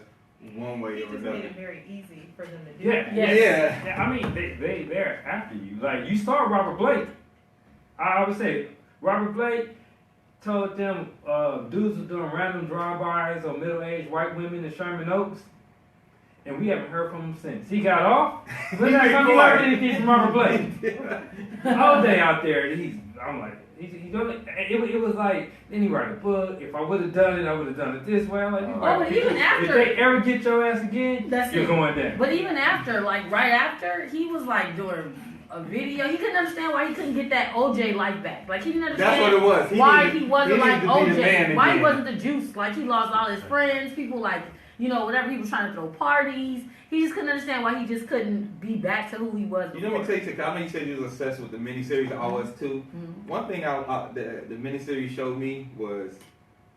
one way He or just another. made it very easy for them to do. Yeah. Yes. Yeah. I mean, they're after you. Like you saw Robert Blake. I would say Robert Blake told them dudes was doing random drive-bys on middle-aged white women in Sherman Oaks, and we haven't heard from him since. He got off. We're not coming out anything from Robert Blake. All day out there, I'm like, he's doing it. It was like, then he write a book. If I would have done it, I would have done it this way. I'm like, but even after, if they ever get your ass again, you're going down. But even after, like right after, he was like doing a video. He couldn't understand why he couldn't get that OJ life back. Like he didn't understand That's what it was. why he wasn't like needed to be the OJ. man Why he again. wasn't the juice. Like he lost all his friends. People like, you know, whatever he was trying to throw parties. He just couldn't understand why he just couldn't be back to who he was You before. know what takes it? I know you said you was obsessed with the miniseries. I was too. Mhm. One thing the miniseries showed me was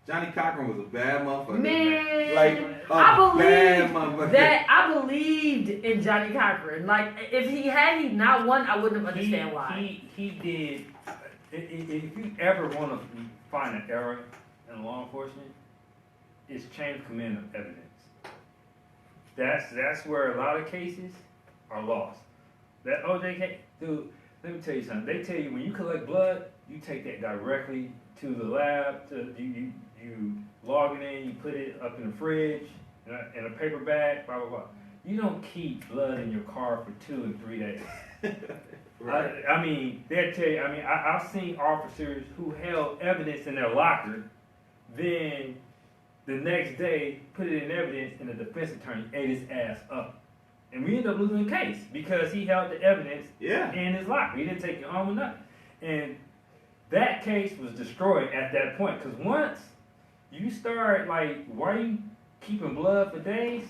Johnny Cochran was a bad motherfucker. Man, Like a I bad believed motherfucker. that I believed in Johnny Cochran. Like if he not won, I wouldn't have understand why. He did. If you ever want to find an error in law enforcement, it's chain of command of evidence. That's where a lot of cases are lost. That OJ case, dude. Let me tell you something. They tell you when you collect blood, you take that directly to the lab. You log it in, you put it up in the fridge in a paper bag. Blah blah blah. You don't keep blood in your car for 2 and 3 days. Right. I mean, they tell you. I mean, I've seen officers who held evidence in their locker, then the next day put it in evidence, and the defense attorney ate his ass up, and we ended up losing the case because he held the evidence Yeah. in his locker. He didn't take it home or nothing, and that case was destroyed at that point. Because once you start like, why are you keeping blood for days?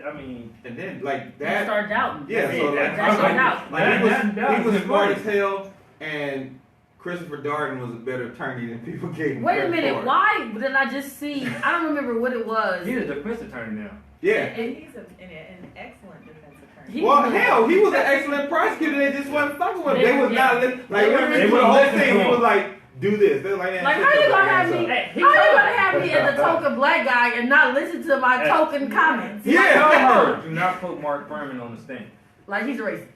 I mean, And then like You that. start doubting. Yeah. So like, That's like, out. like That he was was smart funny. as hell, and Christopher Darden was a better attorney than people gave him Wait a credit minute, for. why did I just see? I don't remember what it was. he's a defense attorney now. Yeah. And he's an excellent defense attorney. He Well, was- hell, he was an excellent prosecutor. They just wasn't fucking with him. They was Yeah. not like They weren't literally listening the whole to thing. him. He was like, do this. They were like, Like, how you gonna have me? Hey, he How you told- gonna have me as a token black guy and not listen to my Hey. token comments? Yeah. Tell her, do not put Mark Furman on the stand. Like he's racist.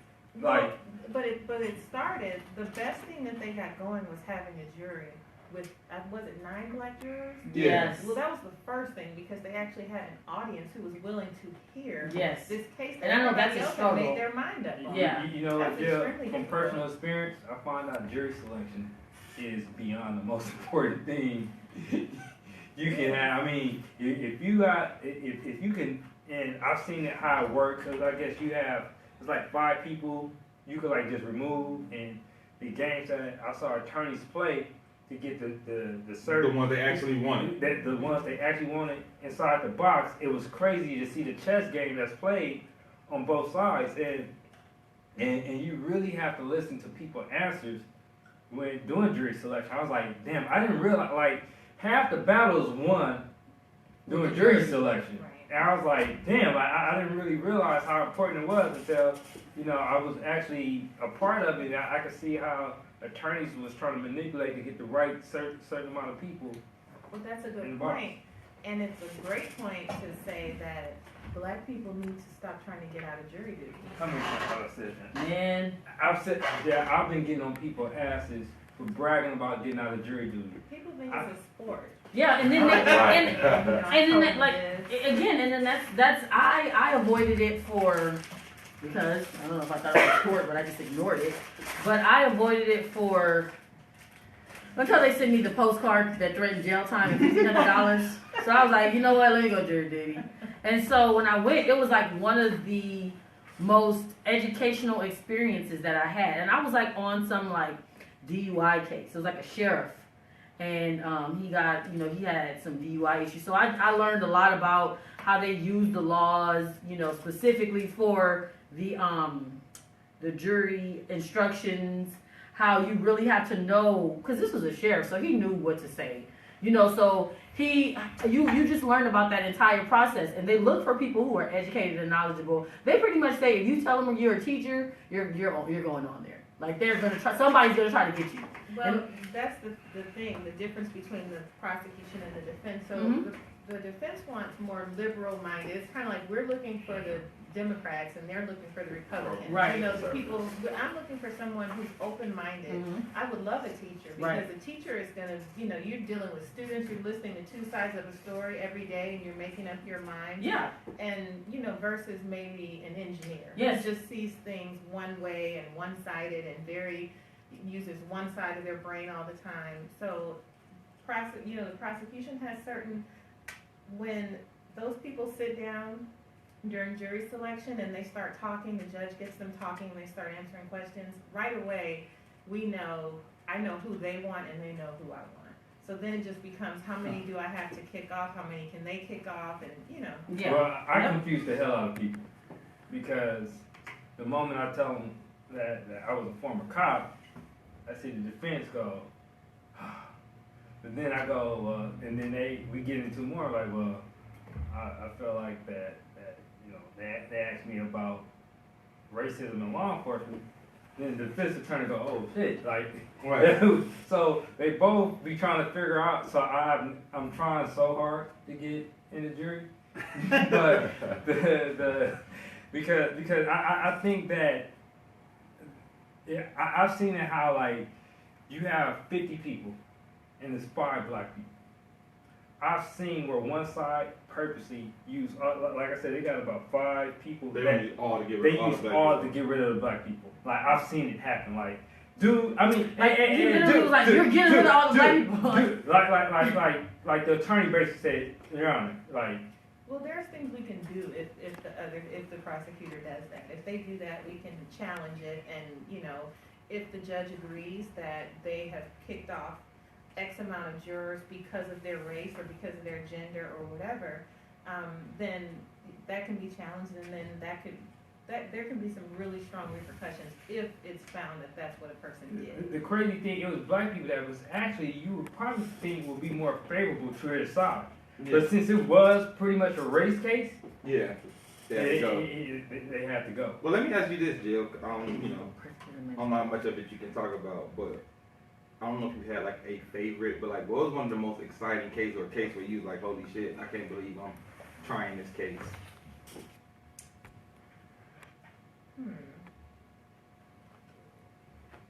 Like, But it started. The best thing that they got going was having a jury with was it 9 black jurors? Yeah. Yes. Well, that was the first thing because they actually had an audience who was willing to hear Yes. this case. And I know that's everybody a else had struggle. made their mind up on. Yeah. you know, That's Jill, extremely from difficult. personal experience, I find out jury selection is beyond the most important thing you can have. I mean, if you can, and I've seen it how it works, because I guess you have, it's like 5 people you could like just remove, and the games that I saw attorneys play to get the The certain one they actually wanted. that the ones they actually wanted inside the box. It was crazy to see the chess game that's played on both sides, and you really have to listen to people's answers when doing jury selection. I was like, damn, I didn't realize like half the battles won doing jury selection. Right. And I was like, damn, I didn't really realize how important it was until, you know, I was actually a part of it. I could see how attorneys was trying to manipulate to get the right certain amount of people. Well, that's a good Involved. point. And it's a great point to say that black people need to stop trying to get out of jury duty. How many times have I said that? Man, I've been getting on people's asses for bragging about getting out of jury duty. People think it's a sport. yeah, and then they, Right. and then that, like again, and then that's I avoided it for because I don't know if I thought it was sport, but I just ignored it. But I avoided it for until they sent me the postcard that threatened jail time and $1,500. So I was like, you know what, let me go jury duty. And so when I went, it was like one of the most educational experiences that I had. And I was like on some like DUI case. It was like a sheriff. And he got, he had some DUI issues. So I learned a lot about how they use the laws, specifically for the jury instructions, how you really have to know, because this was a sheriff, so he knew what to say. So you just learn about that entire process, and they look for people who are educated and knowledgeable. They pretty much say if you tell them you're a teacher, you're going on there. Like they're gonna try, somebody's gonna try to get you. Well, that's the thing, the difference between the prosecution and the defense. So Mhm. the defense wants more liberal minded. It's kind of like we're looking for the Democrats and they're looking for the Republicans. Right. The people, I'm looking for someone who's open minded. Mhm. I would love a teacher because Right. a teacher is gonna, you're dealing with students, you're listening to two sides of a story every day and you're making up your mind. Yeah. And, versus maybe an engineer. Yes. Who just sees things one way and one-sided and uses one side of their brain all the time. So, the prosecution has when those people sit down during jury selection and they start talking, the judge gets them talking and they start answering questions, right away, I know who they want and they know who I want. So then it just becomes, how many do I have to kick off? How many can they kick off? And, Yeah. Well, I confuse the hell out of people because the moment I tell them that I was a former cop, I see the defense go, but then I go, and then we get into more like, well, I feel like that they asked me about racism in law enforcement. Then the defense attorney go, oh shit, like, Right. so they both be trying to figure out. So I'm trying so hard to get in the jury, but because I think that I've seen it how like you have 50 people and there's 5 black people. I've seen where one side purposely use, like I said, they got about 5 people They that use all to get they rid of all use the black all people. to get rid of the black people. Like I've seen it happen. Like, dude, I mean, Like, you literally was like, you're getting rid of all the black people. Dude, like the attorney basically said, Your Honor, like, well, there's things we can do if the prosecutor does that. If they do that, we can challenge it and, if the judge agrees that they have kicked off X amount of jurors because of their race or because of their gender or whatever, then that can be challenged and then there can be some really strong repercussions if it's found that that's what a person did. the crazy thing, it was black people that was actually, you would probably think would be more favorable to their side. Yeah. But since it was pretty much a race case, Yeah. There you go. they had to go. Well, let me ask you this, Jill. I don't know how much of it you can talk about, but I don't know if you had like a favorite, but like, what was one of the most exciting cases or a case where you was like, holy shit, I can't believe I'm trying this case?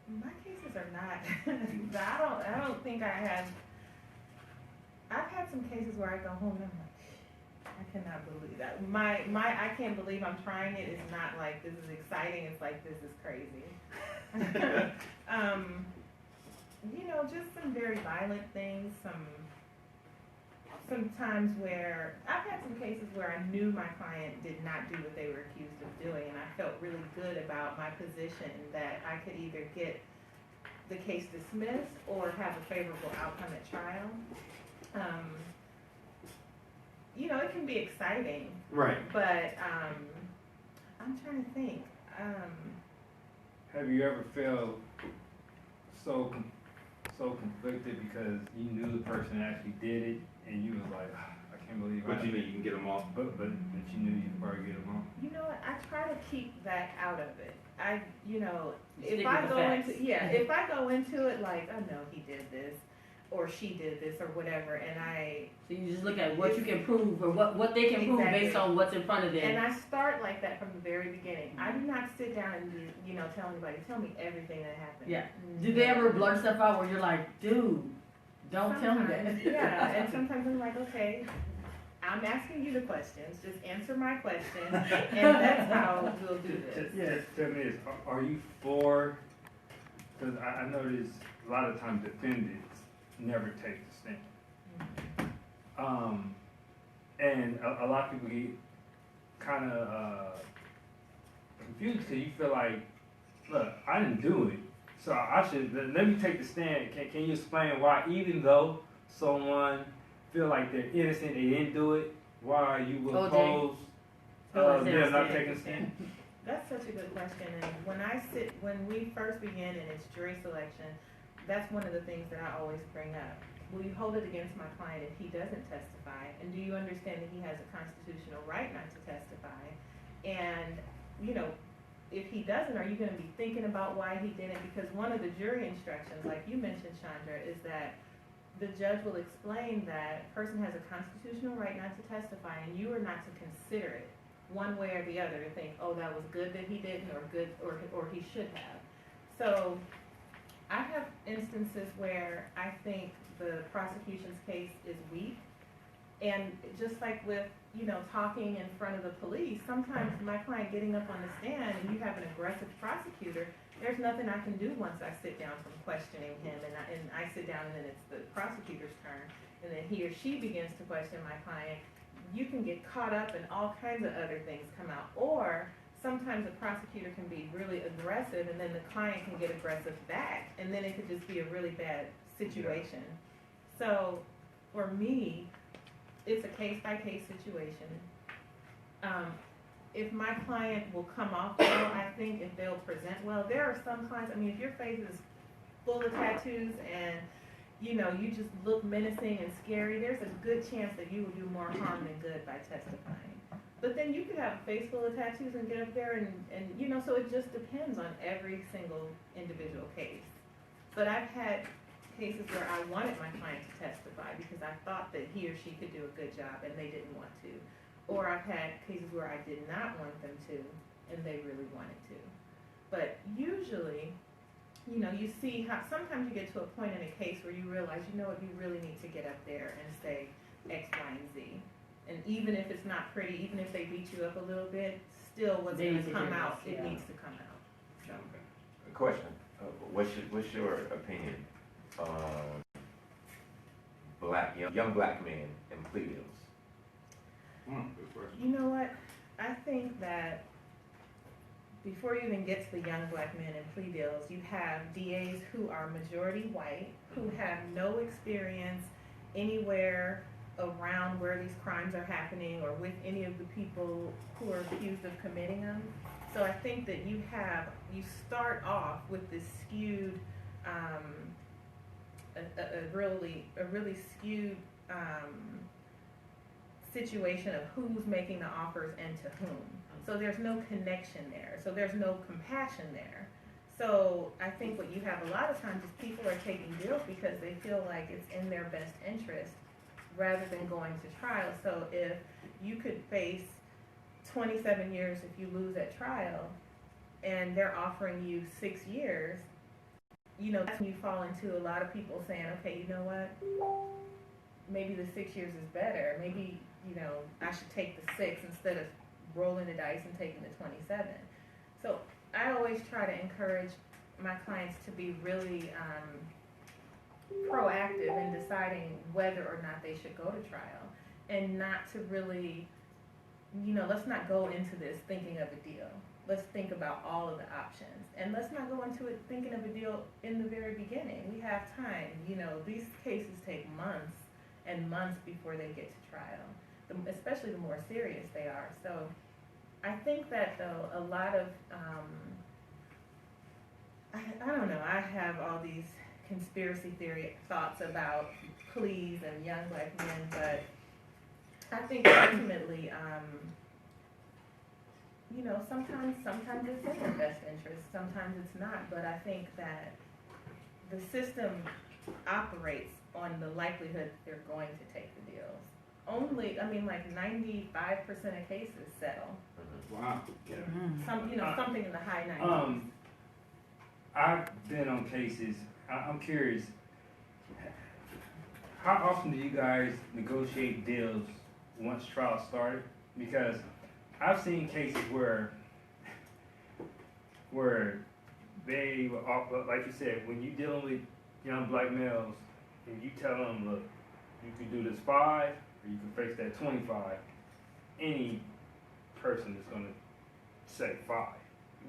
My cases are not. I don't think I have. I've had some cases where I go home and I'm like, I cannot believe that. I can't believe I'm trying it. It's not like this is exciting. It's like this is crazy. Just some very violent things. Some times where I've had some cases where I knew my client did not do what they were accused of doing, and I felt really good about my position that I could either get the case dismissed or have a favorable outcome at trial. It can be exciting, Right. but I'm trying to think. Have you ever felt so conflicted because you knew the person actually did it and you was like, I can't believe But you mean you can get them off? but you knew you could probably get them off. You know what? I try to keep that out of it. Stick If I with the go facts. if I go into it like, oh no, he did this, or she did this, or whatever, and So you just look at what you can prove or what they can prove Exactly. based on what's in front of them. I start like that from the very beginning. I do not sit down and tell anybody, tell me everything that happened. Yeah. Do they ever blurt stuff out where you're like, dude, don't tell me that? Sometimes, yeah, and sometimes I'm like, okay, I'm asking you the questions, just answer my question, and that's how we'll do this. Just tell me this, are you for, because I notice a lot of times defendants never take the stand. And a lot of people get kind of confused because you feel like, look, I didn't do it, so I should let me take the stand. Can you explain why, even though someone feel like they're innocent, they didn't do it, why you will OJ. oppose them not stand. taking a stand? That's such a good question, and when we first begin and it's jury selection, that's one of the things that I always bring up. Will you hold it against my client if he doesn't testify? And do you understand that he has a constitutional right not to testify? And, you know, if he doesn't, are you gonna be thinking about why he didn't? Because one of the jury instructions, like you mentioned, Chandra, is that the judge will explain that a person has a constitutional right not to testify, and you are not to consider it one way or the other to think, oh, that was good that he didn't, or good, or he should have. So I have instances where I think the prosecution's case is weak, and just like with, you know, talking in front of the police, sometimes my client getting up on the stand and you have an aggressive prosecutor, there's nothing I can do once I sit down from questioning him, and I sit down and then it's the prosecutor's turn, and then he or she begins to question my client. You can get caught up and all kinds of other things come out, or sometimes a prosecutor can be really aggressive and then the client can get aggressive back, and then it could just be a really bad situation. So for me, it's a case-by-case situation. If my client will come off well, I think if they'll present well, there are some clients, I mean, if your face is full of tattoos and, you know, you just look menacing and scary, there's a good chance that you will do more harm than good by testifying. But then you could have a face full of tattoos and get up there and you know, so it just depends on every single individual case. But I've had cases where I wanted my client to testify because I thought that he or she could do a good job and they didn't want to. Or I've had cases where I did not want them to and they really wanted to. But usually, you know, you see how sometimes you get to a point in a case where you realize, you know what, you really need to get up there and say X, Y, and Z. And even if it's not pretty, even if they beat you up a little bit, still what's going to come out, it needs to come out. So. A question, what's your opinion on young black men in plea deals? Good question. You know what? I think that before you even get to the young black men in plea deals, you have DAs who are majority white, who have no experience anywhere around where these crimes are happening or with any of the people who are accused of committing them. So I think that you start off with this skewed, a really skewed situation of who's making the offers and to whom. So there's no connection there. So there's no compassion there. So I think what you have a lot of times is people are taking deals because they feel like it's in their best interest rather than going to trial. So if you could face 27 years if you lose at trial and they're offering you 6 years, you know, that's when you fall into a lot of people saying, okay, you know what, maybe the 6 years is better. Maybe, you know, I should take the 6 instead of rolling the dice and taking the 27. So I always try to encourage my clients to be really proactive in deciding whether or not they should go to trial, and not to really, you know, let's not go into this thinking of a deal. Let's think about all of the options, and let's not go into it thinking of a deal in the very beginning. We have time. You know, these cases take months and months before they get to trial, especially the more serious they are. So I think that, though, a lot of, I don't know, I have all these conspiracy theory thoughts about pleas and young black men, but I think ultimately, you know, sometimes it's in their best interest, sometimes it's not, but I think that the system operates on the likelihood that they're going to take the deals. Only, I mean, like 95% of cases settle. Wow. Yeah. Something in the high 90s. I've been on cases. I'm curious, how often do you guys negotiate deals once trial started? Because I've seen cases where they were off, like you said, when you're dealing with young black males and you tell them, look, you can do this 5 or you can face that 25, any person is going to say 5.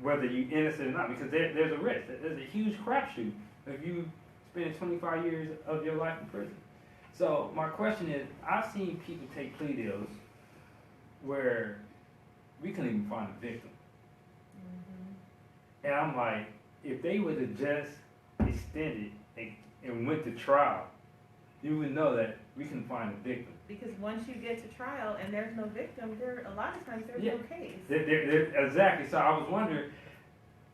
whether you innocent or not, because there's a risk. There's a huge crapshoot if you spend 25 years of your life in prison. So my question is, I've seen people take plea deals where we couldn't even find a victim. And I'm like, if they would have just extended and went to trial, you would know that we can find a victim. Because once you get to trial and there's no victim, a lot of times there's Yeah. no case. Exactly. So I was wondering,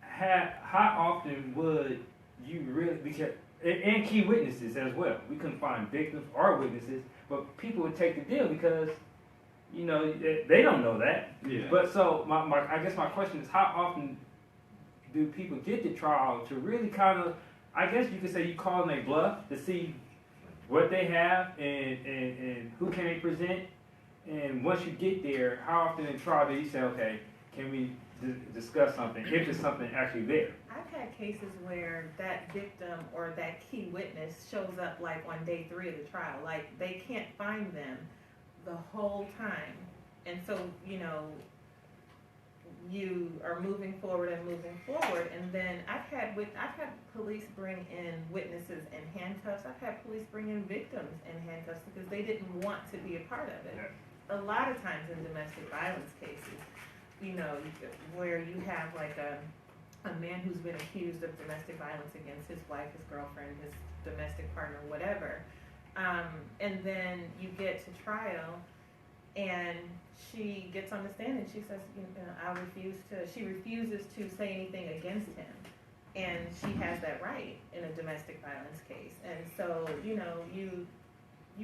how often would you really, because, and key witnesses as well. We couldn't find victims or witnesses, but people would take the deal because, they don't know that. Yeah. But so I guess my question is, how often do people get to trial to really kind of, I guess you could say you call them a bluff to see what they have and who can they present, and once you get there, how often in trial do you say, okay, can we discuss something, if there's something actually there? I've had cases where that victim or that key witness shows up like on day 3 of the trial, like they can't find them the whole time, and so you are moving forward, and then I've had police bring in witnesses in handcuffs. I've had police bring in victims in handcuffs because they didn't want to be a part of it. Yeah. A lot of times in domestic violence cases, where you have like a man who's been accused of domestic violence against his wife, his girlfriend, his domestic partner, whatever, and then you get to trial, and she gets on the stand and she says, she refuses to say anything against him. And she has that right in a domestic violence case. And so, you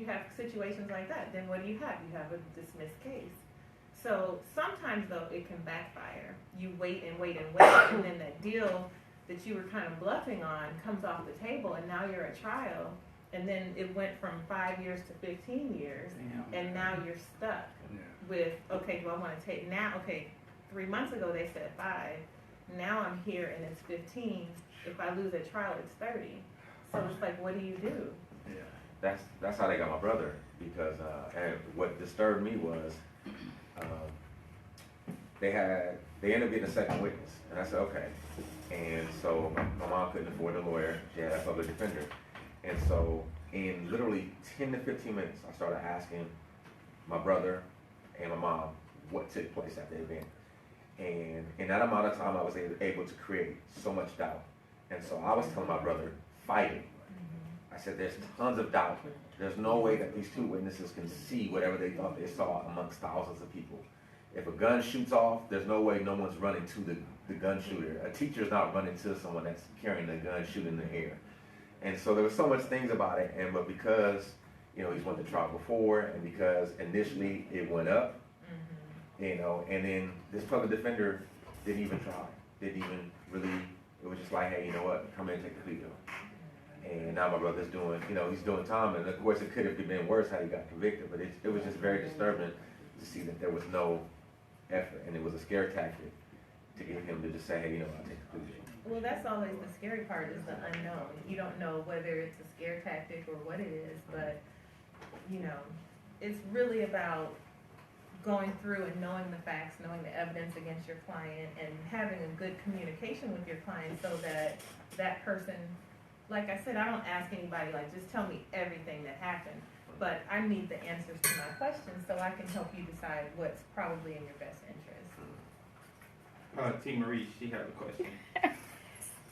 have situations like that. Then what do you have? You have a dismissed case. So sometimes though it can backfire. You wait and wait and wait, and then that deal that you were kind of bluffing on comes off the table, and now you're at trial. And then it went from 5 years to 15 years, and now you're stuck with, okay, do I want to take now? Okay, 3 months ago they said 5. Now I'm here and it's 15. If I lose at trial, it's 30. So it's like, what do you do? Yeah. That's how they got my brother, because and what disturbed me was they ended up getting a second witness, and I said okay. And so my mom couldn't afford a lawyer; she had a public defender. And so in literally 10 to 15 minutes, I started asking my brother and my mom what took place at the event. And in that amount of time, I was able to create so much doubt. And so I was telling my brother, fight it. I said, there's tons of doubt. There's no way that these 2 witnesses can see whatever they thought they saw amongst thousands of people. If a gun shoots off, there's no way no one's running to the gun shooter. A teacher's not running to someone that's carrying a gun shooting in the air. And so there were so much things about it, but because he's went to trial before, and because initially it went up, and then this public defender didn't even try, didn't even really. It was just like, hey, you know what? Come in and take the plea deal. And now my brother's doing, he's doing time, and of course it could have been worse how he got convicted, but it was just very disturbing to see that there was no effort, and it was a scare tactic to get him to just say, hey, I'll take the plea deal. Well, that's always the scary part, is the unknown. You don't know whether it's a scare tactic or what it is, but, it's really about going through and knowing the facts, knowing the evidence against your client, and having a good communication with your client so that that person, like I said, I don't ask anybody, like, just tell me everything that happened, but I need the answers to my questions so I can help you decide what's probably in your best interest. T. Marie, she has a question.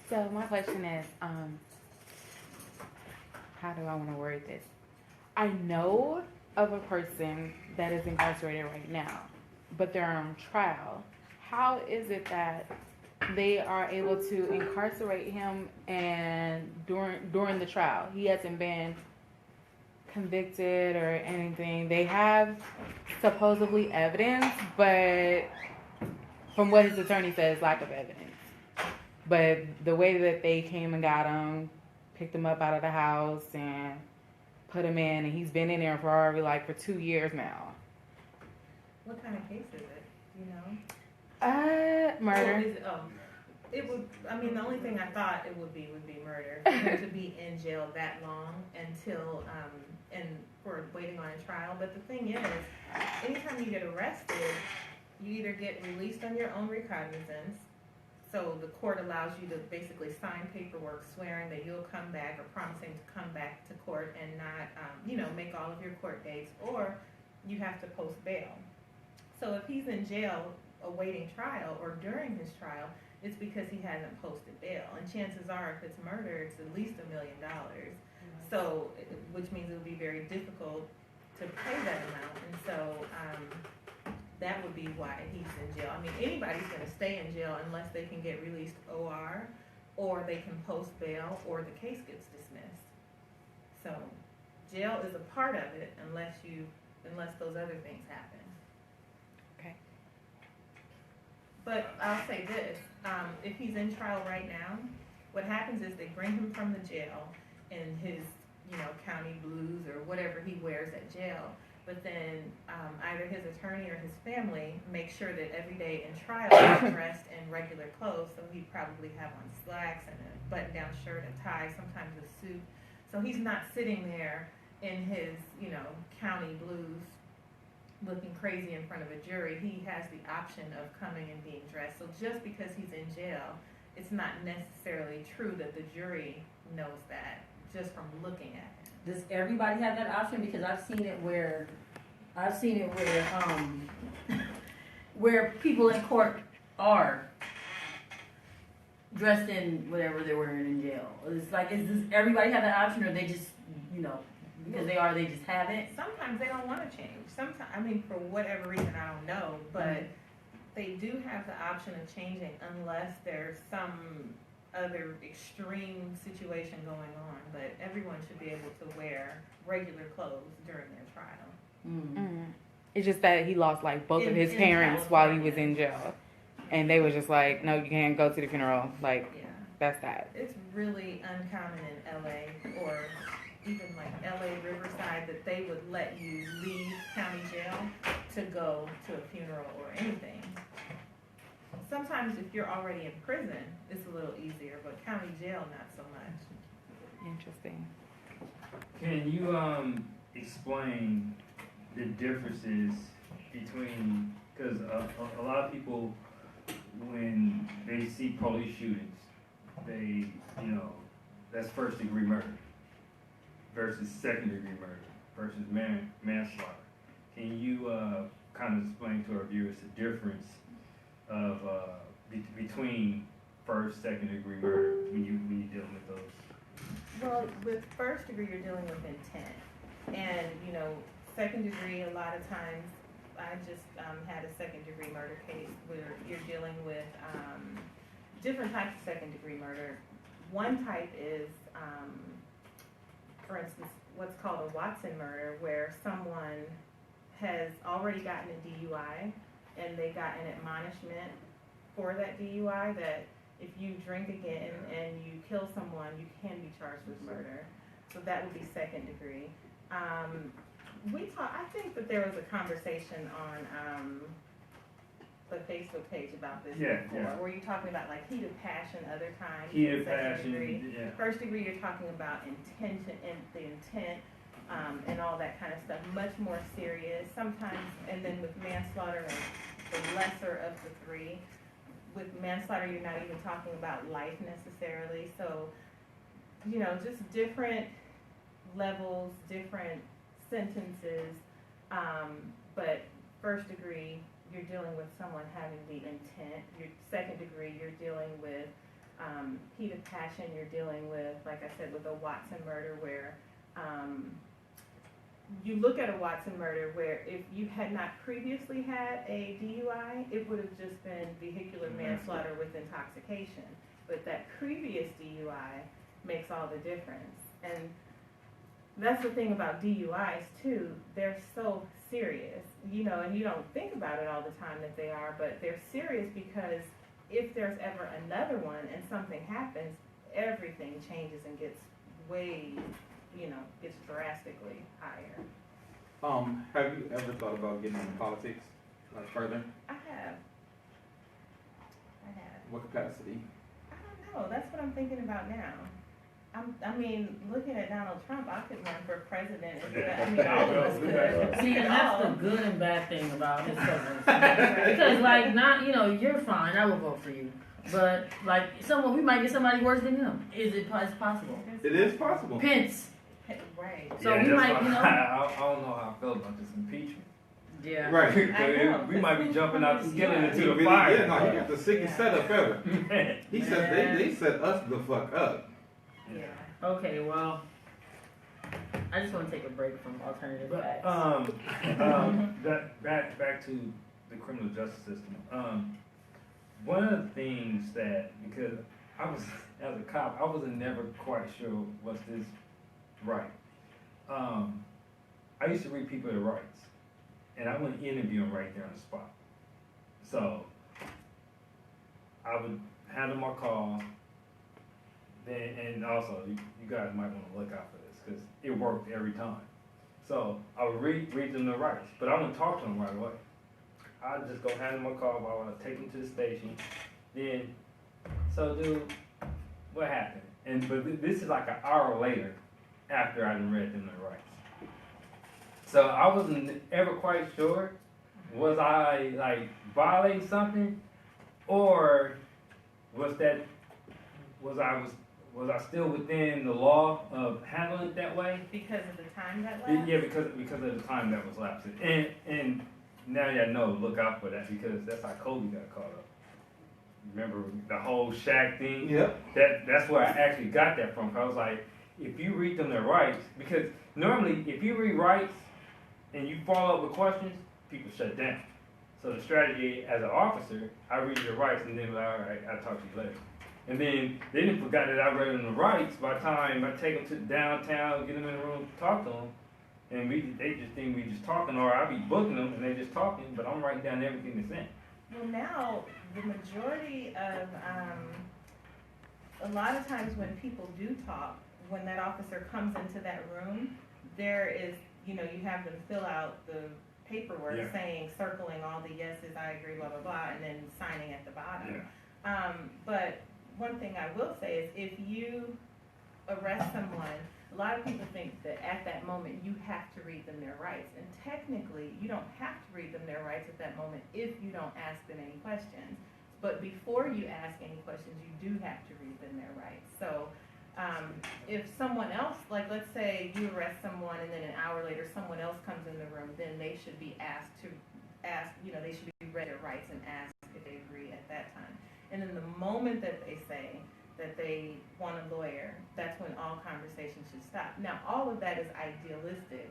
So my question is, how do I want to word this? I know of a person that is incarcerated right now, but they're on trial. How is it that they are able to incarcerate him and during the trial? He hasn't been convicted or anything. They have supposedly evidence, but from what his attorney says, lack of evidence. But the way that they came and got him, picked him up out of the house and put him in, and he's been in there for already for 2 years now. What kind of case is it? Do you know? Murder. Or is it, it would. I mean, the only thing I thought it would be murder. For him to be in jail that long until and for waiting on a trial. But the thing is, anytime you get arrested, you either get released on your own recognizance, So the court allows you to basically sign paperwork swearing that you'll come back or promising to come back to court and not, make all of your court dates, or you have to post bail. So if he's in jail awaiting trial or during his trial, it's because he hasn't posted bail. And chances are, if it's murder, it's at least $1 million. So, which means it would be very difficult to pay that amount. And so, that would be why he's in jail. I mean, anybody's gonna stay in jail unless they can get released OR, or they can post bail, or the case gets dismissed. So, jail is a part of it unless those other things happen. Okay. But I'll say this, if he's in trial right now, what happens is they bring him from the jail in his, county blues or whatever he wears at jail. But then either his attorney or his family make sure that every day in trial he's dressed in regular clothes. So he'd probably have on slacks and a button-down shirt, a tie, sometimes a suit. So he's not sitting there in his, county blues looking crazy in front of a jury. He has the option of coming and being dressed. So just because he's in jail, it's not necessarily true that the jury knows that just from looking at him. Does everybody have that option? Because I've seen it where where people in court are dressed in whatever they're wearing in jail. It's like, does everybody have that option, or they just, because they just haven't? Sometimes they don't want to change. Sometimes, for whatever reason, I don't know, but they do have the option of changing unless there's some other extreme situation going on. But everyone should be able to wear regular clothes during their trial. Mm. It's just that he lost like both of his In parents California. while he was in jail, and they was just like, no, you can't go to the funeral. Like, Yeah. that's that. It's really uncommon in LA or even like LA Riverside that they would let you leave county jail to go to a funeral or anything. Sometimes if you're already in prison, it's a little easier, but county jail, not so much. Interesting. Can you explain the differences between, because a lot of people, when they see police shootings, they, that's first degree murder versus second degree murder versus manslaughter. Can you kind of explain to our viewers the difference of between first, second degree murder when you're dealing with those? Well, with first degree, you're dealing with intent. And, second degree, a lot of times, I just had a second degree murder case where you're dealing with different types of second degree murder. One type is, for instance, what's called a Watson murder, where someone has already gotten a DUI and they got an admonishment for that DUI that if you drink again and you kill someone, you can be charged with murder. So that would be second degree. I think that there was a conversation on the Facebook page about this before. Yeah. Were you talking about like heat of passion other times? Heat of second passion, degree? yeah. First degree, you're talking about intention and the intent and all that kind of stuff. Much more serious sometimes. And then with manslaughter, and the lesser of the three. With manslaughter, you're not even talking about life necessarily. So, just different levels, different sentences. But first degree, you're dealing with someone having the intent. Your second degree, you're dealing with heat of passion. You're dealing with, like I said, with a Watson murder where you look at a Watson murder where if you had not previously had a DUI, it would have just been vehicular manslaughter with intoxication. But that previous DUI makes all the difference. And that's the thing about DUIs too. They're so serious, and you don't think about it all the time that they are, but they're serious because if there's ever another one and something happens, everything changes and gets way, gets drastically higher. Have you ever thought about getting into politics, like further? I have. What capacity? I don't know. That's what I'm thinking about now. Looking at Donald Trump, I could run for president. All of us could. See, and that's the good and bad thing about his presidency. Because, you're fine, I will vote for you. But like someone, we might get somebody worse than him. Is it possible? It is possible. Pence. Right. So Yeah, we that's might, why you know. I don't know how I feel about this impeachment. Yeah. Right. We might be jumping out the skillet He into the really fire. did. No, he got the sickest setup ever. He said they set us the fuck up. Yeah. Okay, well, I just want to take a break from alternative But facts. back to the criminal justice system. One of the things that, because I was as a cop, I wasn't never quite sure what's this right. I used to read people their rights, and I wouldn't interview them right there on the spot. So I would handle my call. Then, and also, you guys might want to look out for this because it worked every time. So I would read them their rights, but I wouldn't talk to them right away. I'd just go handle my call. I want to take them to the station. Then, so dude, what happened? But this is like an hour later after I done read them their rights. So I wasn't ever quite sure, was I like violating something, or was I still within the law of handling it that way? Because of the time that lapsed? Yeah, because of the time that was lapsing. And now y'all know, look out for that, because that's how Kobe got caught up. Remember the whole Shaq thing? Yep. That's where I actually got that from. I was like, if you read them their rights, because normally if you read rights and you follow up with questions, people shut down. So the strategy as an officer, I read your rights and then all right, I'll talk to you later. And then they didn't forget that I read them the rights. By the time I take them to downtown, get them in the room, talk to them, and they just think we just talking, or I be booking them and they just talking, but I'm writing down everything they saying. Well, now, the majority of, a lot of times when people do talk, when that officer comes into that room, there is, you have them fill out the paperwork Yeah. saying, circling all the yeses, I agree, blah, blah, blah, and then signing at the bottom. Yeah. But one thing I will say is if you arrest someone, a lot of people think that at that moment you have to read them their rights. And technically, you don't have to read them their rights at that moment if you don't ask them any questions. But before you ask any questions, you do have to read them their rights. So if someone else, like let's say you arrest someone and then an hour later someone else comes in the room, then they should be asked to they should be read their rights and ask if they agree at that time. And then the moment that they say that they want a lawyer, that's when all conversations should stop. Now, all of that is idealistic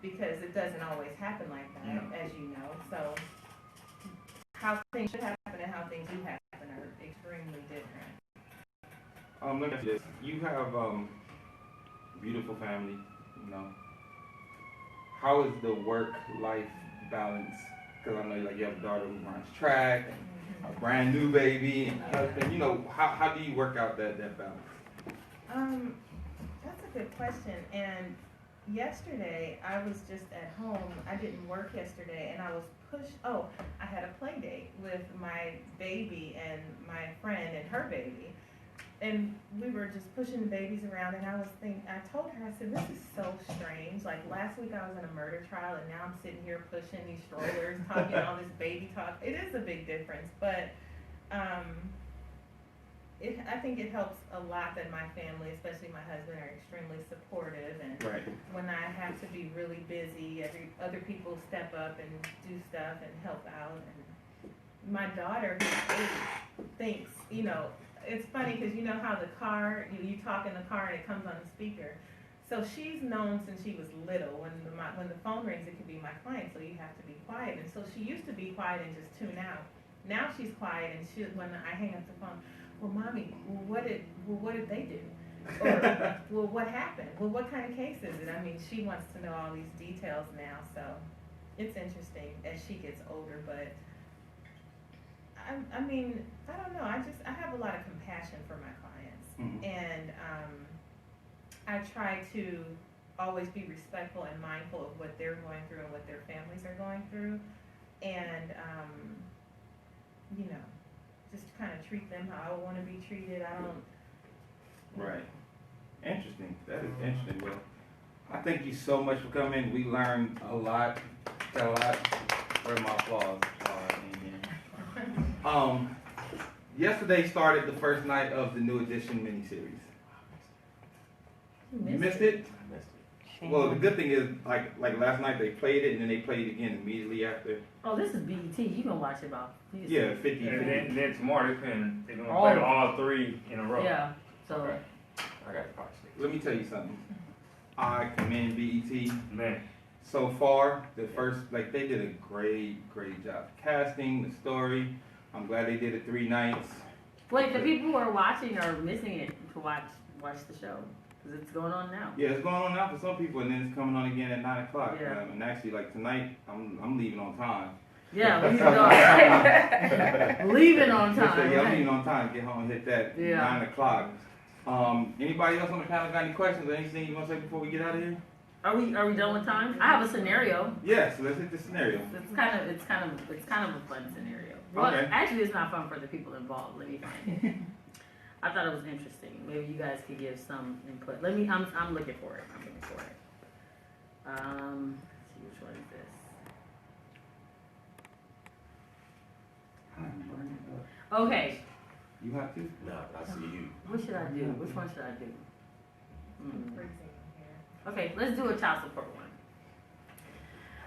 because it doesn't always happen like that, as you know. So how things should happen and how things do happen are extremely different. Let me ask you this. You have beautiful family, How is the work-life balance? Because I know you have a daughter who runs track, a brand new baby, and husband. How do you work out that balance? That's a good question. And yesterday, I was just at home. I didn't work yesterday, and I was pushed. Oh, I had a play date with my baby and my friend and her baby. And we were just pushing the babies around, and I told her, I said, this is so strange. Like, last week I was in a murder trial, and now I'm sitting here pushing these strollers, talking all this baby talk. It is a big difference, but I think it helps a lot that my family, especially my husband, are extremely supportive. And Right. when I have to be really busy, other people step up and do stuff and help out. And my daughter, who's 8, thinks, it's funny because you know how the car, you talk in the car and it comes on the speaker. So she's known since she was little. When the phone rings, it could be my client, so you have to be quiet. And so she used to be quiet and just tune out. Now she's quiet, and when I hang up the phone, well, mommy, what did they do? Or, well, what happened? Well, what kind of case is it? I mean, she wants to know all these details now. So it's interesting as she gets older, but. I mean, I don't know. I have a lot of compassion for my clients, Mm-hmm. and I try to always be respectful and mindful of what they're going through and what their families are going through, and just kind of treat them how I want to be treated. I don't. Right. Interesting. That is interesting. Well, I thank you so much for coming. We learned a lot. Got a lot. Where my applause are in here. Yesterday started the first night of the New Edition miniseries. You missed it? I missed it. Shame. Well, the good thing is, like last night they played it and then they played it again immediately after. Oh, this is BET. You gonna watch it about? Yeah, 50. And then tomorrow they're gonna All play of them. all three in a row. Yeah. So Okay. I got the box. Let me tell you something. I commend BET. Man, So far, the first, like, they did a great job. Casting, the story. I'm glad they did it 3 nights. wait, the people who are watching are missing it to watch the show because it's going on now. Yeah, it's going on now for some people, and then it's coming on again at 9 o'clock. Yeah. And actually, like, tonight, I'm leaving on time. Yeah, we go. Leaving on Yeah, time. I'm right? leaving on time. Get home and hit that Yeah. 9 o'clock. Anybody else on the panel got any questions or anything you want to say before we get out of here? Are we done with time? I have a scenario. Yeah, so let's hit the scenario. It's kind of a fun scenario. Well, Okay. actually, it's not fun for the people involved. Let me find it. I thought it was interesting. Maybe you guys could give some input. I'm looking for it. I'm looking for it. Let's see which one is this. Okay, You have to? No, I see you. what should I do? Which one should I do? Okay, let's do a child support one.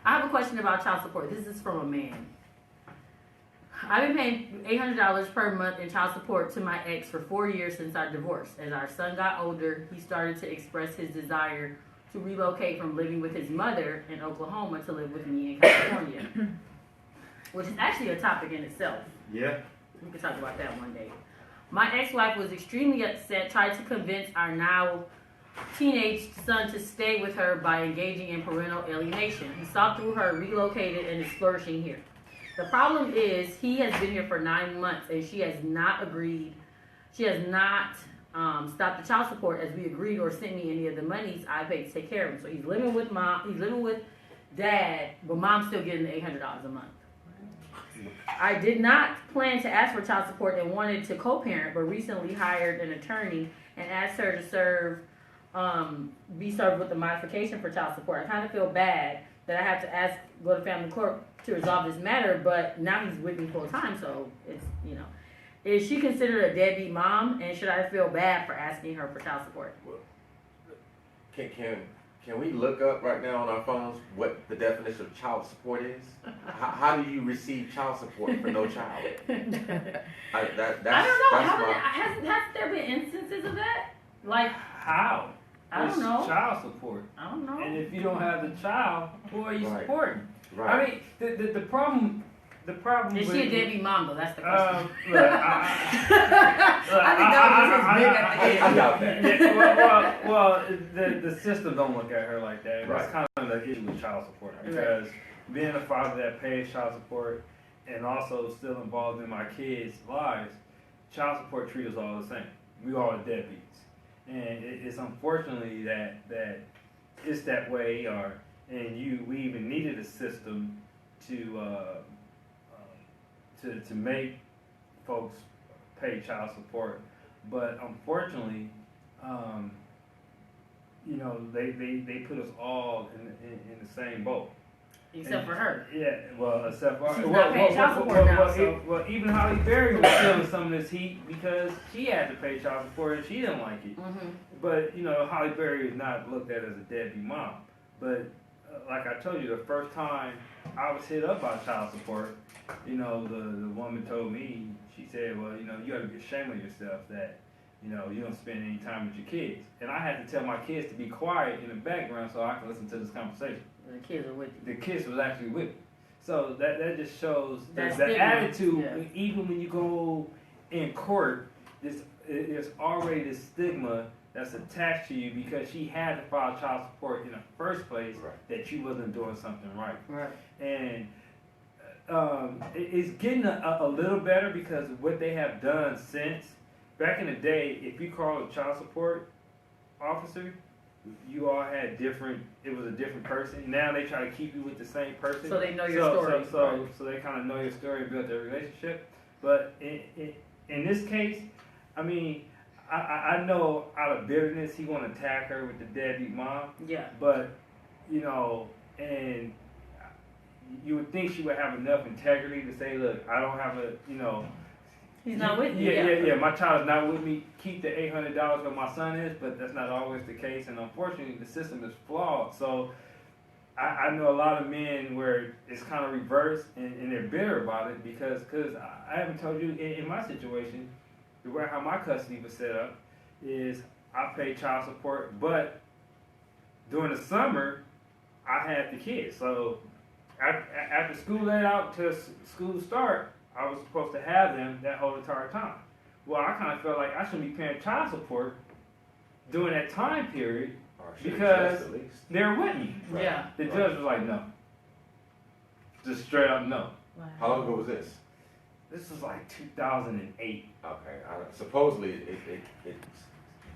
I have a question about child support. This is from a man. I've been paying $800 per month in child support to my ex for 4 years since our divorce. As our son got older, he started to express his desire to relocate from living with his mother in Oklahoma to live with me in California, which is actually a topic in itself. Yeah. We can talk about that one day. My ex-wife was extremely upset, tried to convince our now teenage son to stay with her by engaging in parental alienation. He saw through her, relocated, and is flourishing here. The problem is he has been here for 9 months and she has not agreed. She has not stopped the child support as we agreed or sent me any of the monies I paid to take care of him. So he's living with mom, he's living with dad, but mom's still getting the $800 a month. I did not plan to ask for child support and wanted to co-parent, but recently hired an attorney and asked her to be served with a modification for child support. I kind of feel bad that I have to go to family court to resolve this matter, but now he's with me full time, so it's, Is she considered a deadbeat mom, and should I feel bad for asking her for child support? Can we look up right now on our phones what the definition of child support is? How do you receive child support for no child? I don't know. Has there been instances of that? Like, how? I It's don't know. child support. I don't know. And if you don't have the child, who are you Right. supporting? Right. I mean, the problem Is she a deadbeat mom though? That's the question. Look, I think that was his big at the end. I doubt that. Yeah, well, the system don't look at her like that. Right. That's kind of the issue with child support because being a father that pays child support and also still involved in my kids' lives, child support treats us all the same. We all are deadbeats, and it's unfortunately that it's that way. We even needed a system to make folks pay child support, but unfortunately, they put us all in the same boat. Except for her. Yeah, well, except for She's not paying child support now, so. Well, even Holly Berry was feeling some of this heat because she had to pay child support and she didn't like it. Mm-hmm. But Holly Berry is not looked at as a deadbeat mom. But like I told you, the first time I was hit up by child support, the woman told me, she said, well, you got to be ashamed of yourself that you don't spend any time with your kids. And I had to tell my kids to be quiet in the background so I can listen to this conversation. The kids are with you. The kids was actually with me. So that just shows the stigma, attitude. yeah. Even when you go in court, there's already this stigma that's attached to you because she had to file child support in the first place, Right. that you wasn't doing something right. Right. And it's getting a little better because of what they have done since. Back in the day, if you called a child support officer, you all had it was a different person. Now they try to keep you with the same person. So they know your story. So they kind of know your story and build their relationship. But in this case, I mean, I know out of bitterness he want to attack her with the deadbeat mom. Yeah. But, and you would think she would have enough integrity to say, look, I don't have He's not with you. Yeah. My child is not with me. Keep the $800 where my son is, but that's not always the case. And unfortunately, the system is flawed. So I know a lot of men where it's kind of reversed and they're bitter about it because I haven't told you in my situation, where how my custody was set up is I pay child support, but during the summer, I had the kids. So after school let out to school start, I was supposed to have them that whole entire time. Well, I kind of felt like I shouldn't be paying child support during that time period because they're with me. Right. Yeah. The judge was like, no. Just straight up no. How long ago was this? This was like 2008. Okay. Supposedly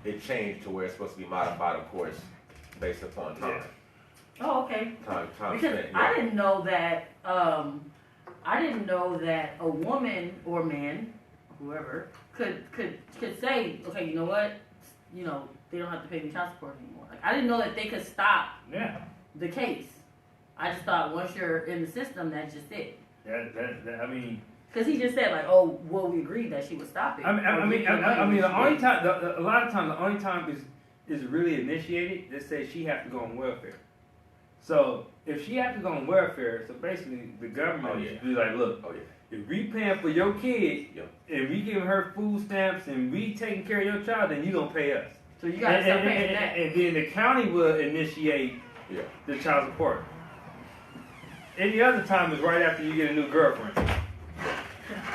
it changed to where it's supposed to be modified, of course, based upon time. Yeah. Oh, okay. Time Because spent. I didn't know that. I didn't know that a woman or man, whoever, could say, okay, you know what, they don't have to pay me child support anymore. Like I didn't know that they could stop the case. I just thought once you're in the system, that's just it. I mean. Because he just said like, oh, well, we agreed that she would stop it. I mean, the only time, a lot of times, the only time is really initiated. They say she has to go on welfare. So if she has to go on welfare, so basically the government should be like, look, if we paying for your kid, and we giving her food stamps, and we taking care of your child, then you gonna pay us. So you gotta stop paying that. And then the county will initiate the child support. Any other time is right after you get a new girlfriend.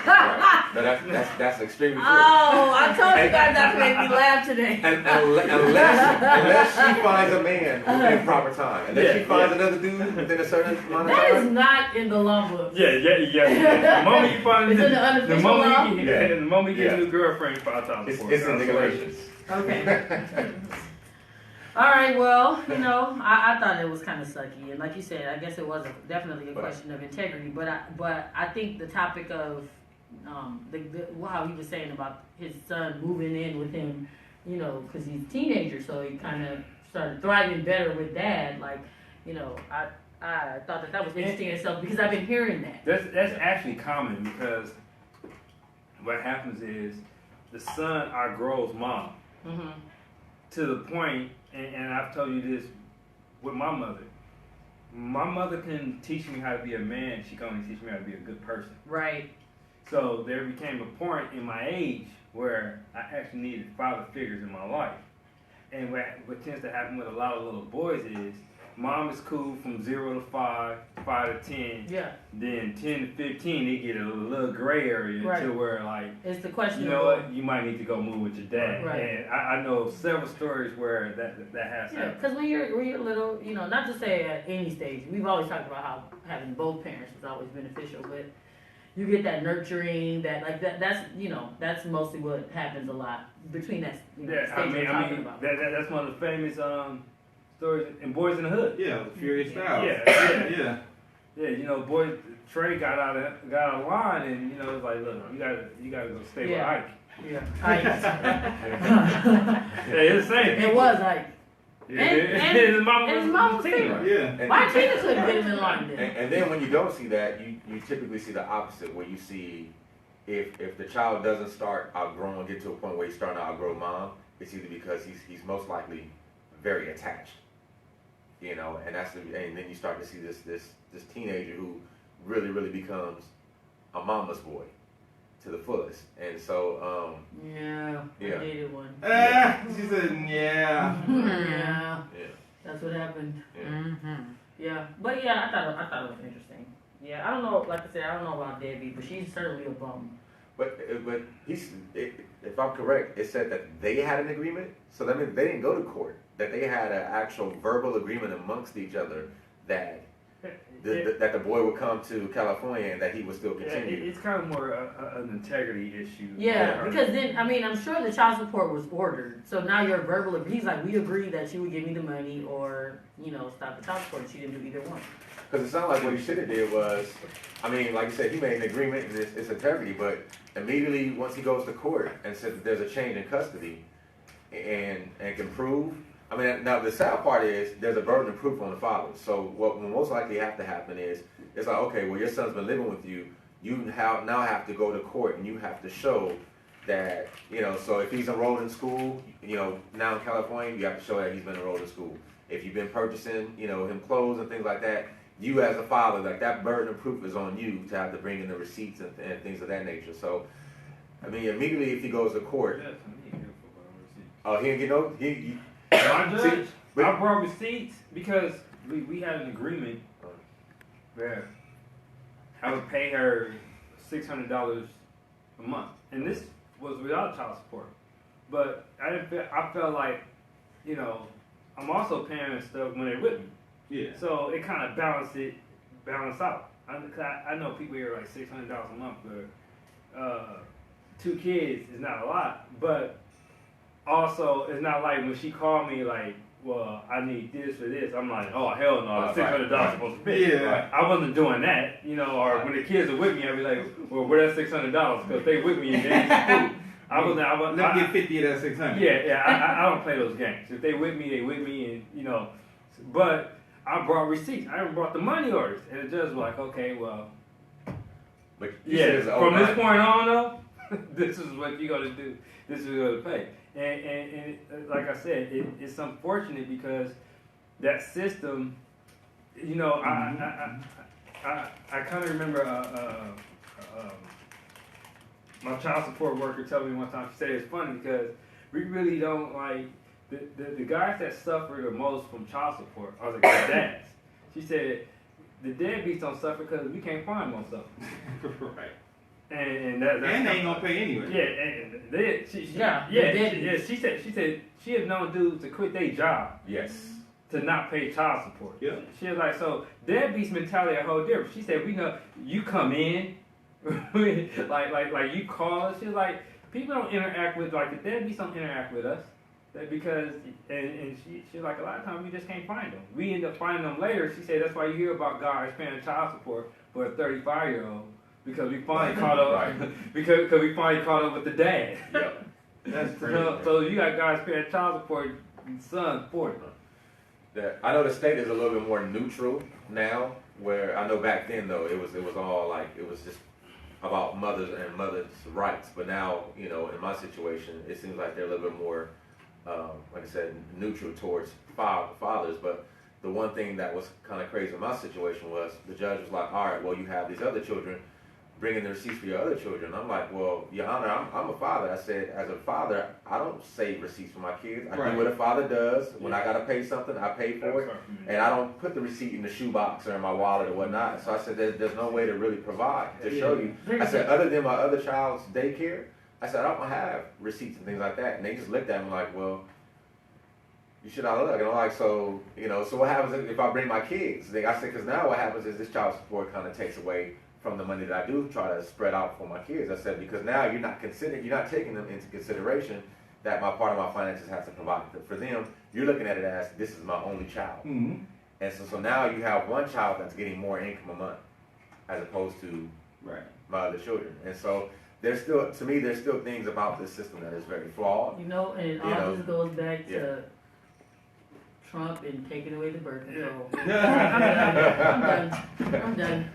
Right. No, that's extremely true. Oh, I told you guys that made me laugh today. And unless she finds a man within proper time, unless she finds another dude within a certain amount of That time. is not in the law book. Yeah. The moment you find It's in the unofficial law? the moment you get a new girlfriend, $5,000. It's in regulations. Okay. All right, well, I thought it was kind of sucky, and like you said, I guess it was definitely a question of integrity. But I think the topic of how he was saying about his son moving in with him, because he's a teenager, so he kind of started thriving better with dad. Like, I thought that was interesting in itself because I've been hearing that. That's actually common because what happens is the son outgrows mom to the point. And I've told you this with my mother. My mother can teach me how to be a man. She can only teach me how to be a good person. Right. So there became a point in my age where I actually needed father figures in my life. And what tends to happen with a lot of little boys is mom is cool from 0 to 5, 5 to 10. Yeah. Then 10 to 15, they get a little gray area to where like, it's the question. You know what? You might need to go move with your dad. Right. And I know several stories where that has happened. Yeah, because when you're little, not to say at any stage, we've always talked about how having both parents is always beneficial, but you get that nurturing, that's mostly what happens a lot between that stage we're talking about. That's one of the famous stories in Boys in the Hood. Yeah, the Furious Styles. Yeah. Boy Trey got out of line, and it's like, look, you gotta go stay with Ike. Yeah, Ike. It's the same. It was Ike. Yeah, and his mom was Tina. Yeah. Why Tina couldn't get him in line then? And then when you don't see that, you typically see the opposite, where you see if the child doesn't start outgrowing, get to a point where he's starting to outgrow mom, it's either because he's most likely very attached. And and then you start to see this teenager who really becomes a mama's boy to the fullest. And so I dated one. She said yeah. Yeah. That's what happened. Yeah. But I thought it was interesting. Yeah, I don't know, like I said, I don't know about Debbie, but she's certainly a bum. But if I'm correct, it said that they had an agreement, so that means they didn't go to court. That they had an actual verbal agreement amongst each other that the boy would come to California and that he would still continue. It's kind of more an integrity issue. Yeah, because then, I'm sure the child support was ordered. So now you're verbal. He's like, we agreed that she would give me the money or, stop the child support. She didn't do either one. Because it sounded like what he should have did was, like you said, he made an agreement and it's integrity, but immediately once he goes to court and says that there's a change in custody and can prove, now the sad part is there's a burden of proof on the father. So what will most likely have to happen is, it's like, okay, well, your son's been living with you. you now have to go to court and you have to show that, so if he's enrolled in school, now in California, you have to show that he's been enrolled in school. If you've been purchasing, him clothes and things like that, you as a father, like that burden of proof is on you to have to bring in the receipts and things of that nature. So, I mean, immediately if he goes to court, oh, he didn't get no, My judge, I brought receipts because we had an agreement where I would pay her $600 a month, and this was without child support. But I felt like, I'm also paying stuff when they're with me. Yeah. So it kind of balance out. I know people here like $600 a month for 2 kids is not a lot, but also it's not like when she called me like, well, I need this for this. I'm like, oh hell no, $600 supposed to pay. Yeah. I wasn't doing that, or when the kids are with me, I'd be like, well, where's that $600? Because they with me and they need food. Let me get 50 of that 600. Yeah, I don't play those games. If they with me, they with me, and but I brought receipts. I even brought the money orders, and the judge was like, okay, well, but from this point on, though, this is what you're gonna do. This is what you're gonna pay. And like I said, it's unfortunate because that system, I kind of remember my child support worker told me one time, she said it's funny because we really don't like, the guys that suffer the most from child support are the dads. She said the deadbeats don't suffer because we can't find most of them. Right. And they ain't gonna pay anyway. Yeah, she said she has known dudes to quit their job. Yes. To not pay child support. Yeah. She was like, so deadbeats mentality a whole different. She said, we know you come in, like you call us. She was like, people don't interact with, like the deadbeats don't interact with us. Because, and she's like, a lot of times we just can't find them. We end up finding them later. She said, that's why you hear about guys paying child support for a 35-year-old. Because we finally caught up, because we finally caught up with the dad. Yep. That's crazy. So you got guys paying child support, and son 40. I know the state is a little bit more neutral now, where I know back then though it was all like it was just about mothers and mothers' rights. But now, in my situation, it seems like they're a little bit more, like I said, neutral towards fathers. But the one thing that was kind of crazy in my situation was the judge was like, all right, well, you have these other children, bring in the receipts for your other children. I'm like, well, Your Honor, I'm a father. I said, as a father, I don't save receipts for my kids. I do what a father does. When I got to pay something, I pay for it. And I don't put the receipt in the shoebox or in my wallet or whatnot. So I said, there's no way to really provide, to show you. I said, other than my other child's daycare, I said, I don't have receipts and things like that. And they just looked at me like, well, you should not look. And I'm like, so what happens if I bring my kids? I said, because now what happens is this child support kind of takes away from the money that I do try to spread out for my kids. I said, because now you're not taking them into consideration that my part of my finances has to provide for them. You're looking at it as this is my only child. Mm-hmm. And so now you have one child that's getting more income a month as opposed to my other children. And so there's still things about this system that is very flawed. And all this goes back to Trump and taking away the birth control. I'm done.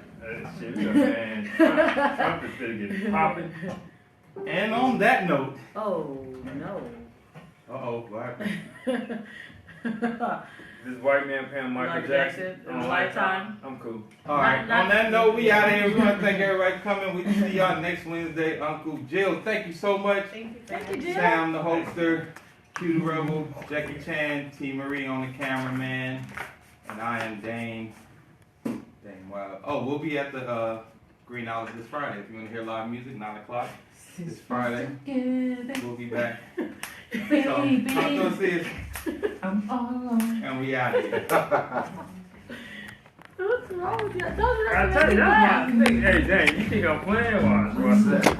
Shit, man. Trump is gonna get popping. And on that note. Oh, no. What happened? This white man paying Michael Jackson in a lifetime. I'm cool. Alright, on that note, we out of here. We want to thank everybody for coming. We see y'all next Wednesday. Uncouth. Jill, thank you so much. Thank you, Jill. Sam, the hoster. Q the Rebel. Jackie Chan. T. Marie on the cameraman. And I am Dane. Wow. Oh, we'll be at the Green Island this Friday. If you want to hear live music, 9 o'clock this Friday. We'll be back. So, I'm going to see it. I'm all alone. And we out of here. What's wrong with you? I tell you, that's my thing. Hey, Dang, you think I'm playing? Watch that.